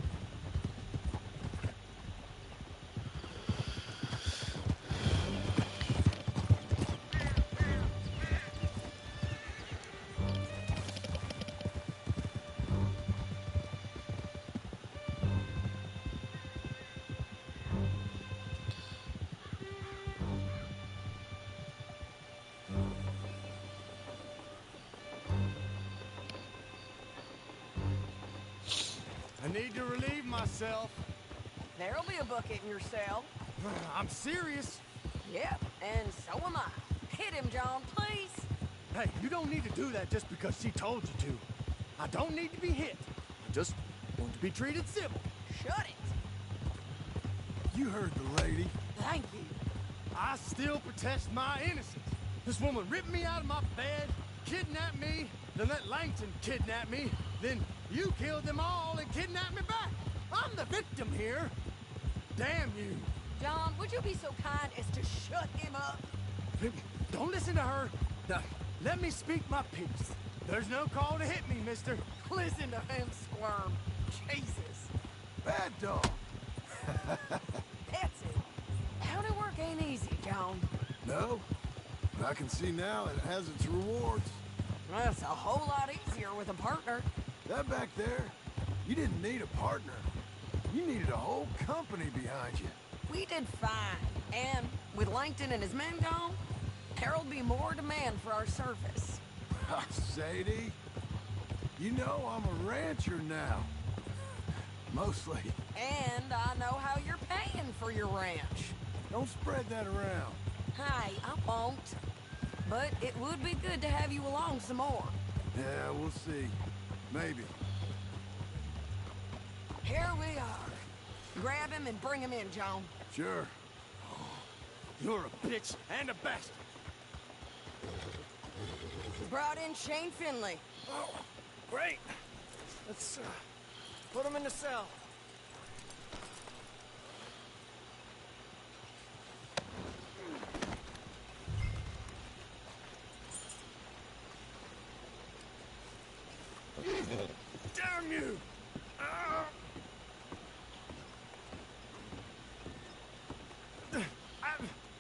I need to relieve myself. There'll be a bucket in your cell. I'm serious. Yep, and so am I. Hit him, John, please. Hey, you don't need to do that just because she told you to. I don't need to be hit. I just want to be treated civil. Shut it. You heard the lady. Thank you. I still protest my innocence. This woman ripped me out of my bed, kidnapped me, then let Langton kidnap me, then you killed them all and kidnapped me back. I'm the victim here. Damn you. John, would you be so kind as to shut him up? Don't listen to her. Now, let me speak my piece. There's no call to hit me, mister. Listen to him squirm. Jesus. Bad dog. That's it. County work ain't easy, John. No, but I can see now it has its rewards. Well, it's a whole lot easier with a partner. That back there, you didn't need a partner. You needed a whole company behind you. We did fine. And with Langton and his men gone, there'll be more demand for our service. Sadie, you know I'm a rancher now. Mostly. And I know how you're paying for your ranch. Don't spread that around. Hey, I won't. But it would be good to have you along some more. Yeah, we'll see. Maybe. Here we are. Grab him and bring him in, John. Sure. You're a bitch and a bastard. Brought in Shane Finley. Oh, great. Let's put him in the cell. Damn you!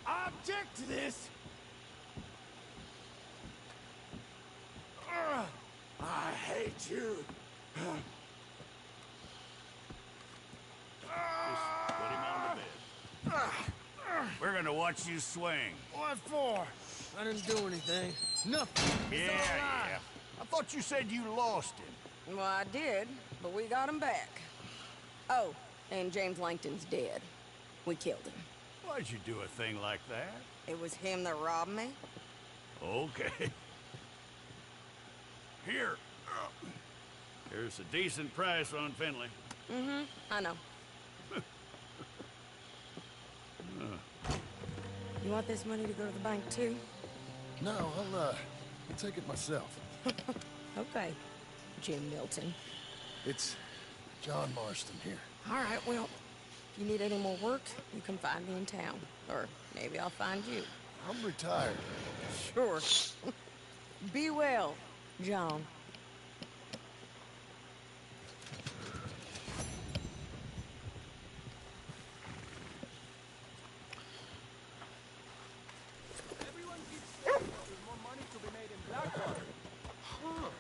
I object to this. I hate you. Put him on the bed. We're gonna watch you swing. What for? I didn't do anything. Nothing. It's all right. I thought you said you lost him. Well, I did, but we got him back. Oh, And James Langton's dead. We killed him. Why'd you do a thing like that? It was him that robbed me. Okay. Here. Here's a decent price on Finley. Mm-hmm, I know. You want this money to go to the bank, too? No, I'll take it myself. Okay, Jim Milton. It's John Marston here. All right, well, if you need any more work, you can find me in town. Or maybe I'll find you. I'm retired. Sure. Be well, John. Everyone keeps saying that there's more money to be made in Blackwater. Huh.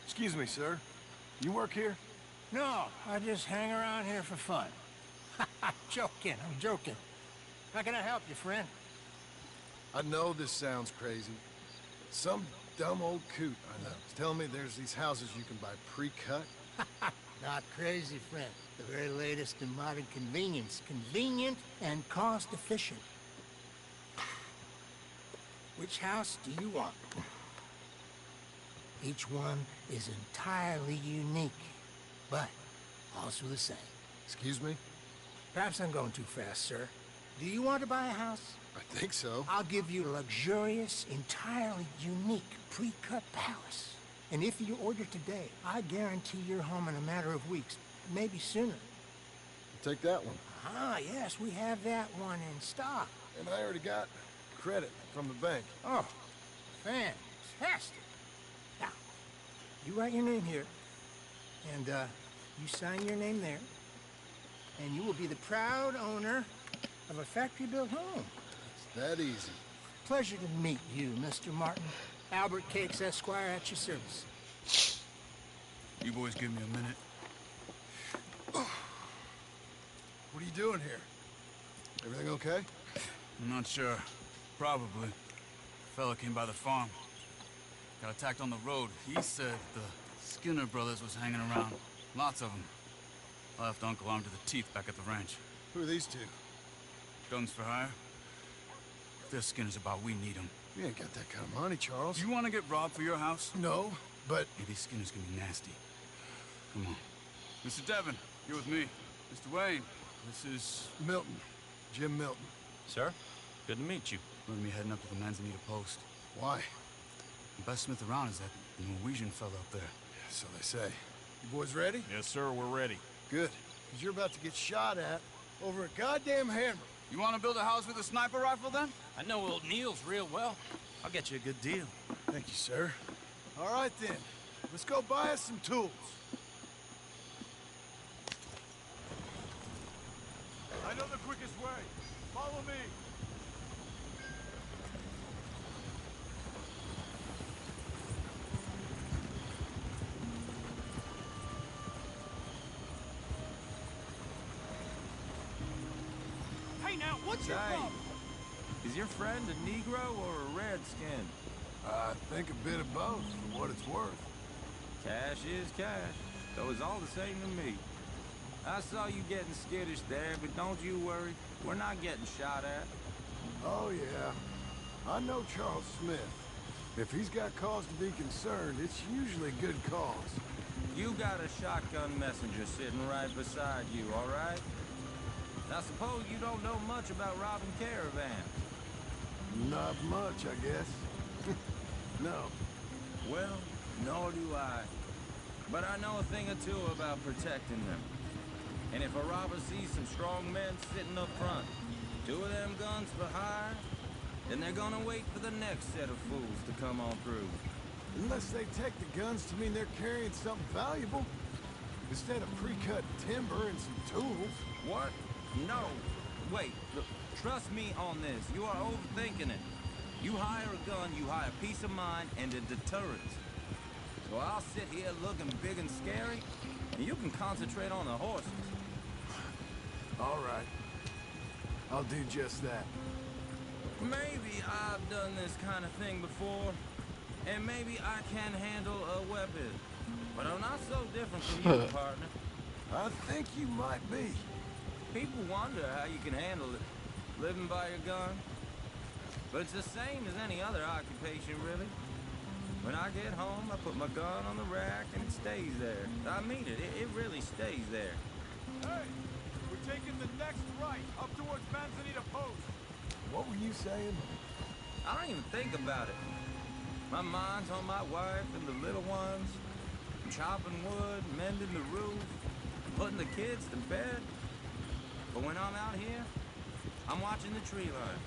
Excuse me, sir. You work here? No, I just hang around here for fun. I'm joking. How can I help you, friend? I know this sounds crazy. Some dumb old coot I know is telling me there's these houses you can buy pre-cut. Not crazy, friend. The very latest in modern convenience. Convenient and cost-efficient. Which house do you want? Each one is entirely unique, but also the same. Excuse me? Perhaps I'm going too fast, sir. Do you want to buy a house? I think so. I'll give you a luxurious, entirely unique pre-cut palace. And if you order today, I guarantee you're home in a matter of weeks, maybe sooner. I'll take that one. Ah, yes, we have that one in stock. And I already got credit from the bank. Oh, fantastic. Now, you write your name here, and you sign your name there, and you will be the proud owner of a factory-built home. It's that easy. Pleasure to meet you, Mr. Martin. Albert Cakes, Esquire, at your service. You boys give me a minute. What are you doing here? Everything okay? I'm not sure. Probably. Fella came by the farm. Got attacked on the road. He said the Skinner brothers was hanging around. Lots of them. I left Uncle armed to the teeth back at the ranch. Who are these two? Guns for hire? If they're Skinner's about, we need them. You ain't got that kind of money, Charles. You want to get robbed for your house? No, but... Hey, these Skinners can be nasty. Come on. Mr. Devon, you're with me. Mr. Wayne, this is... Milton. Jim Milton. Sir, good to meet you. We're gonna be heading up to the Manzanita Post. Why? The best smith around is that Norwegian fella up there. Yeah, so they say. You boys ready? Yes, sir, we're ready. Good. Because you're about to get shot at over a goddamn hammer. You want to build a house with a sniper rifle, then? I know old Neil's real well. I'll get you a good deal. Thank you, sir. All right, then. Let's go buy us some tools. I know the quickest way. Follow me. Hey, now, what's your problem? Is your friend a Negro or a Redskin? I think a bit of both, for what it's worth. Cash is cash, though it's all the same to me. I saw you getting skittish there, but don't you worry. We're not getting shot at. Oh, yeah. I know Charles Smith. If he's got cause to be concerned, it's usually a good cause. You got a shotgun messenger sitting right beside you, all right? I suppose you don't know much about robbing caravans. Not much, I guess. No. Well, nor do I. But I know a thing or two about protecting them. And if a robber sees some strong men sitting up front, 2 of them guns for hire, then they're gonna wait for the next set of fools to come on through. Unless they take the guns to mean they're carrying something valuable. Instead of pre-cut timber and some tools. What? No. Wait, look, trust me on this. You are overthinking it. You hire a gun, you hire peace of mind and a deterrent. So I'll sit here looking big and scary, and you can concentrate on the horses. All right. I'll do just that. Maybe I've done this kind of thing before, and maybe I can handle a weapon. But I'm not so different from you, partner. I think you might be. People wonder how you can handle it, living by your gun. But it's the same as any other occupation, really. When I get home, I put my gun on the rack and it stays there. I mean it, it really stays there. Hey, we're taking the next right, up towards Manzanita Post. What were you saying? I don't even think about it. My mind's on my wife and the little ones. I'm chopping wood, mending the roof, putting the kids to bed. But when I'm out here, I'm watching the tree line.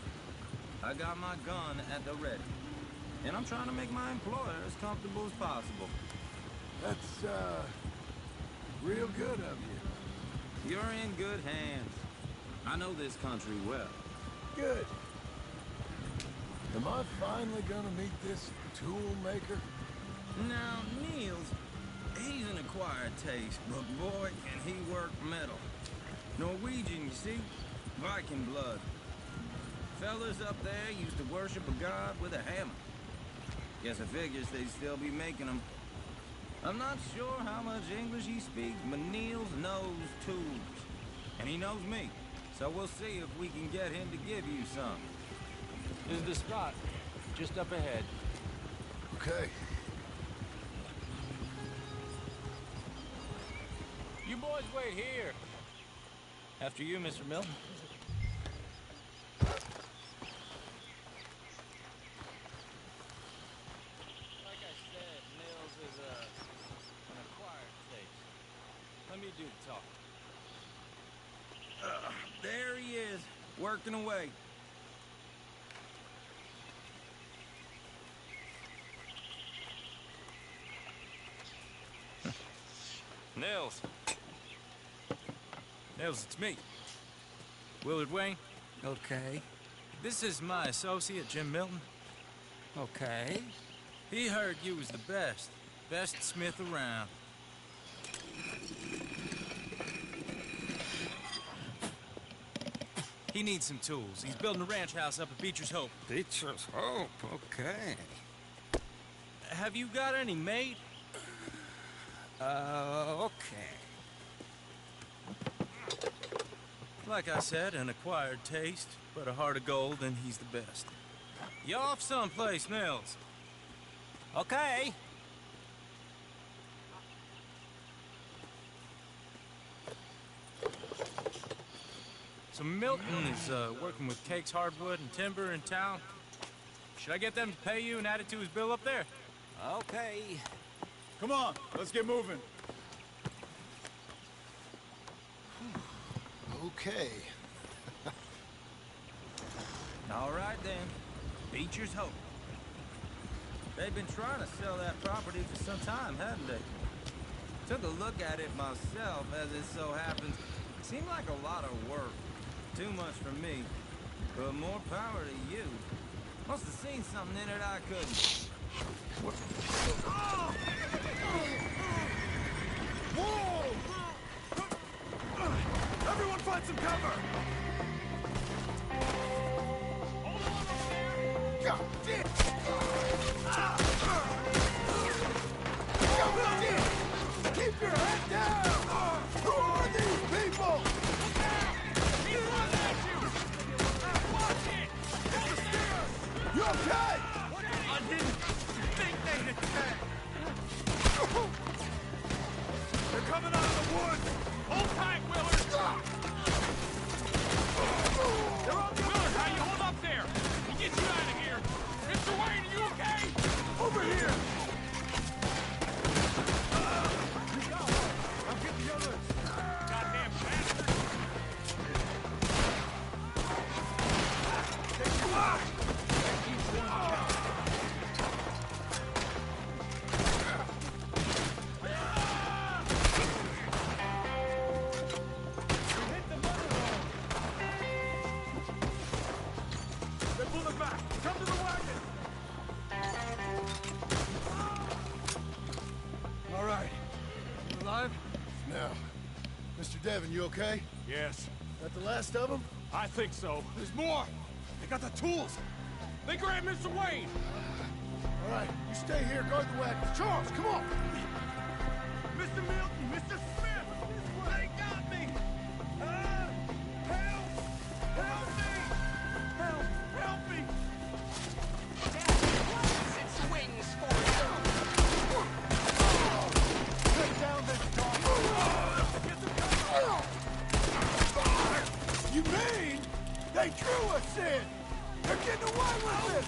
I got my gun at the ready. And I'm trying to make my employer as comfortable as possible. That's, real good of you. You're in good hands. I know this country well. Good. Am I finally gonna meet this tool maker? Now, Niels, he's an acquired taste, but boy, can he work metal. Norwegian, you see? Viking blood. Fellas up there used to worship a god with a hammer. Guess I figures they'd still be making them. I'm not sure how much English he speaks, but Niels knows tools. And he knows me. So we'll see if we can get him to give you some. This is the spot, just up ahead. Okay. You boys wait here. After you, Mr. Milton. Like I said, Nils is an acquired taste. Let me do the talking. There he is, working away. Nils. Nils, it's me. Willard Wayne. Okay. This is my associate, Jim Milton. Okay. He heard you was the best. Best smith around. He needs some tools. He's building a ranch house up at Beecher's Hope. Beecher's Hope, okay. Have you got any made? Okay. Like I said, an acquired taste, but a heart of gold, and he's the best. You off someplace, Nils? Okay. So Milton is working with Cakes Hardwood and Timber in town. Should I get them to pay you and add it to his bill up there? Okay. Come on, let's get moving. Okay. All right then, Beecher's Hope. They've been trying to sell that property for some time, haven't they? Took a look at it myself, as it so happens. Seemed like a lot of work. Too much for me, but more power to you. Must have seen something in it I couldn't. What? Whoa! Everyone find some cover! Hold on over there! God damn! God damn! Keep your head down! Who are these people? Look out! He's running at you! Watch it! It's the stairs! You okay? I didn't think they'd attack! You okay? Yes. That the last of them? I think so. There's more. They got the tools. They grabbed Mr. Wayne. All right, you stay here, guard the wagons. Charles, come on! Mr. Milton, Mr. Smith, they got me. Help! Help me! Help me! Its wings for you. Take down this dog. You mean they drew us in? They're getting away with it!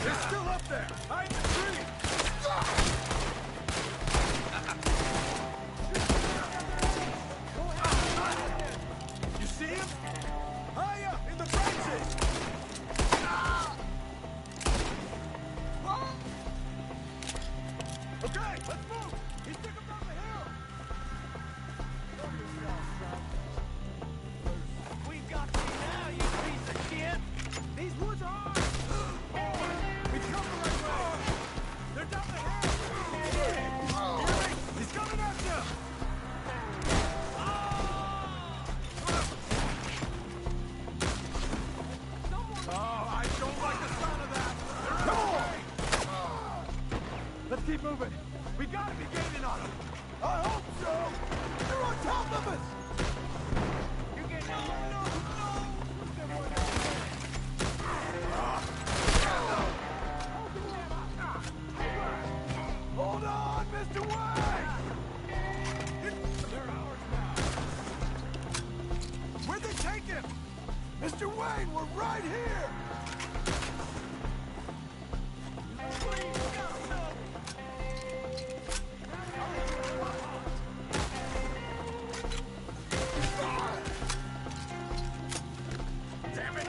They're still up there. Hide in the tree. You see him? High up in the branches. Okay, let's move. He took him down the hill. We've got you now, you piece of shit. These woods are ours. He's coming right way. They're down the hill. He's coming at you. Oh, I don't like the sound of that. Come on. Let's keep moving. We gotta be gaining on them. I hope so! They're on top of us! You're getting no. Hold on, Mr. Wayne! They're ours now. Where'd they take him? Mr. Wayne, we're right here! Damn it!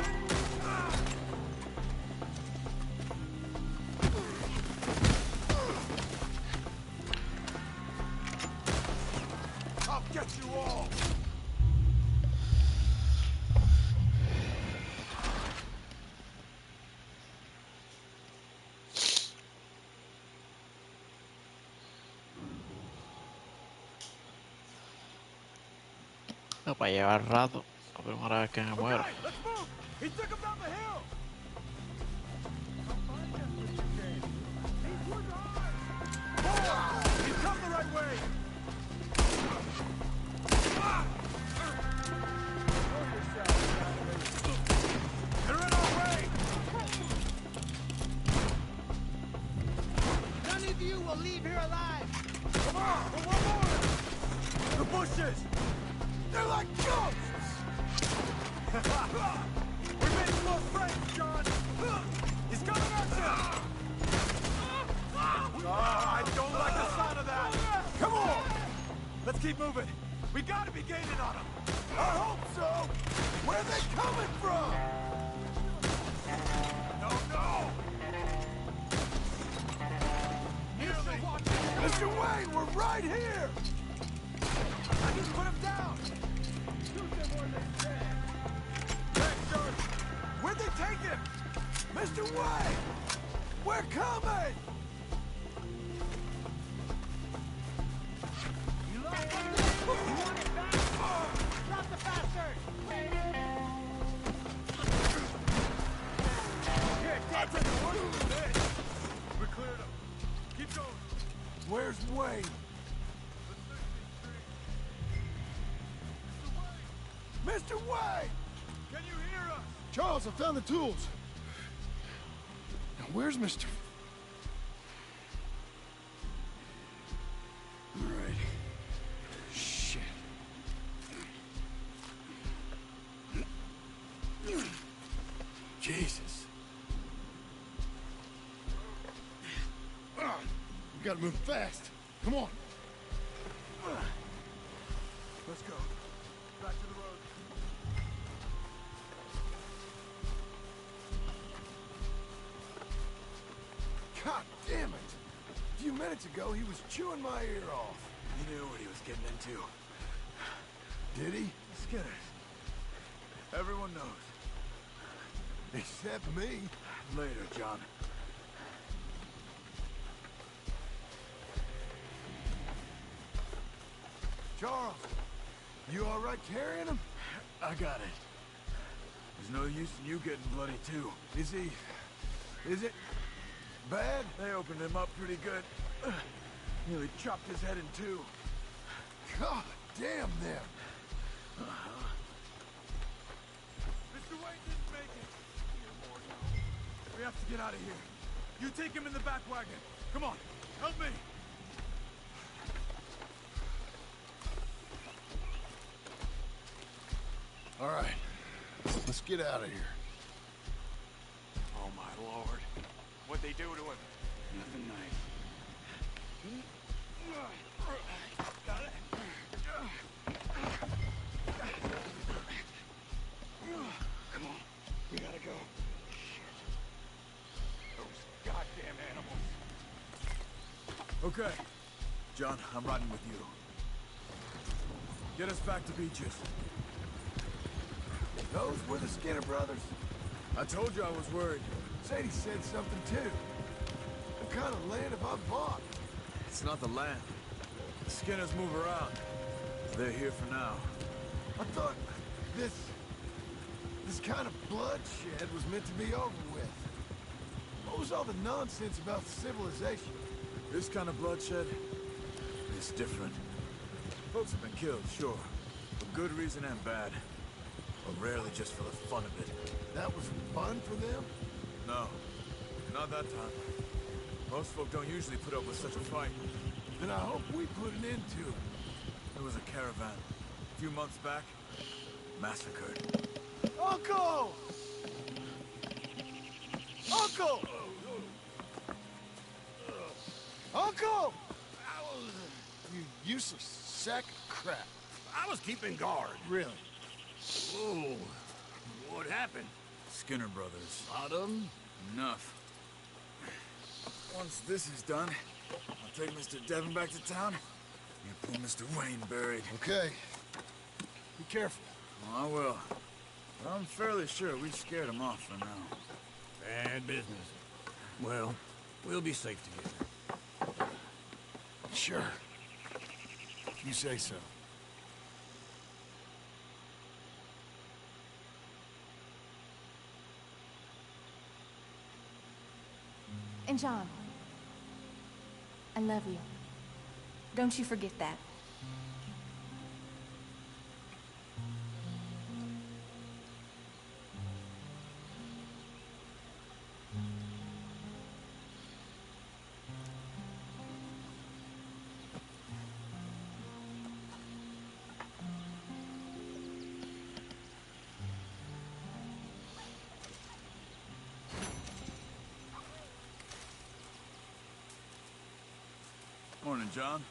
I'll get you all! No, para llevar rato. La primera vez que me muero. Okay, let's move! He took him down the hill! He's come the right way! They're in our way! None of you will leave here alive. Come on, for one more! The bushes! They're like ghosts! We made close friends, John! He's coming at you! Oh, I don't like the sound of that! Come on! Let's keep moving! We gotta be gaining on them! I hope so! Where are they coming from? No, no! Nearly! Mr. Wayne, we're right here! I just put him down! Thanks, John! Where'd they take him? Mr. Wayne! We're coming! You lost something? You want it back? Drop the bastard! Here, take it! We cleared him. Keep going. Where's Wayne? Mr. Wayne! Can you hear us? Charles, I found the tools. Now, where's Mr. All right. Shit. Jesus. We gotta move fast. Come on. Let's go. Back to the road. God damn it! A few minutes ago, he was chewing my ear off. He knew what he was getting into. Did he? Skinners. Everyone knows. Except me. Later, John. Charles, you all right carrying him? I got it. There's no use in you getting bloody, too. Is it bad? They opened him up pretty good. Nearly chopped his head in two. God damn them. Mr. Wayne didn't make it. We have to get out of here. You take him in the back wagon. Come on, help me. All right, let's get out of here. Oh, my Lord. What'd they do to him? Nothing nice. Got it. Come on, we gotta go. Shit. Those goddamn animals. Okay. John, I'm riding with you. Get us back to Beaches. Those were the Skinner brothers. I told you I was worried. Sadie said something too. What kind of land have I bought? It's not the land. The Skinners move around. They're here for now. I thought this kind of bloodshed was meant to be over with. What was all the nonsense about civilization? This kind of bloodshed is different. Folks have been killed, sure. For good reason and bad. But rarely just for the fun of it. That was fun for them? No. Not that time. Most folk don't usually put up with such a fight. Then I hope we put an end to it. There was a caravan. A few months back. Massacred. Uncle! Uncle! Uncle! You useless sack of crap. I was keeping guard. Really? Whoa. What happened? Skinner brothers. Lot of them? Enough. Once this is done, I'll take Mr. Devon back to town. And pull Mr. Wayne buried. Okay. Be careful. Oh, I will. But I'm fairly sure we scared him off for now. Bad business. Well, we'll be safe together. Sure. You say so. And John, I love you. Don't you forget that. Morning, John.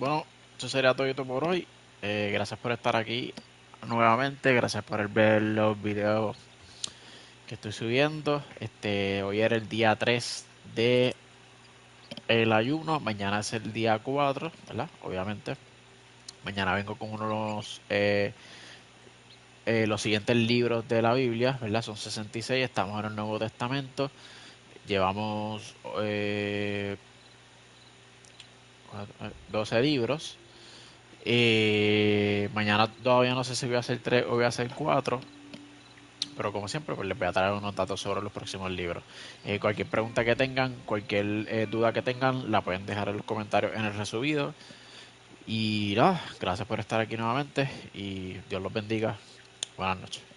bueno, eso sería todo por hoy. Gracias por estar aquí nuevamente. Gracias por ver los videos que estoy subiendo. Hoy era el día 3 de el ayuno. Mañana es el día 4, ¿verdad? Obviamente. Mañana vengo con los siguientes libros de la Biblia, ¿verdad? Son 66. Estamos en el Nuevo Testamento. Llevamos 12 libros. Mañana todavía no sé si voy a hacer 3 o voy a hacer 4. Pero como siempre, pues les voy a traer unos datos sobre los próximos libros. Cualquier pregunta que tengan, cualquier duda que tengan, la pueden dejar en los comentarios en el resubido. Y nada, gracias por estar aquí nuevamente y Dios los bendiga. Buenas noches.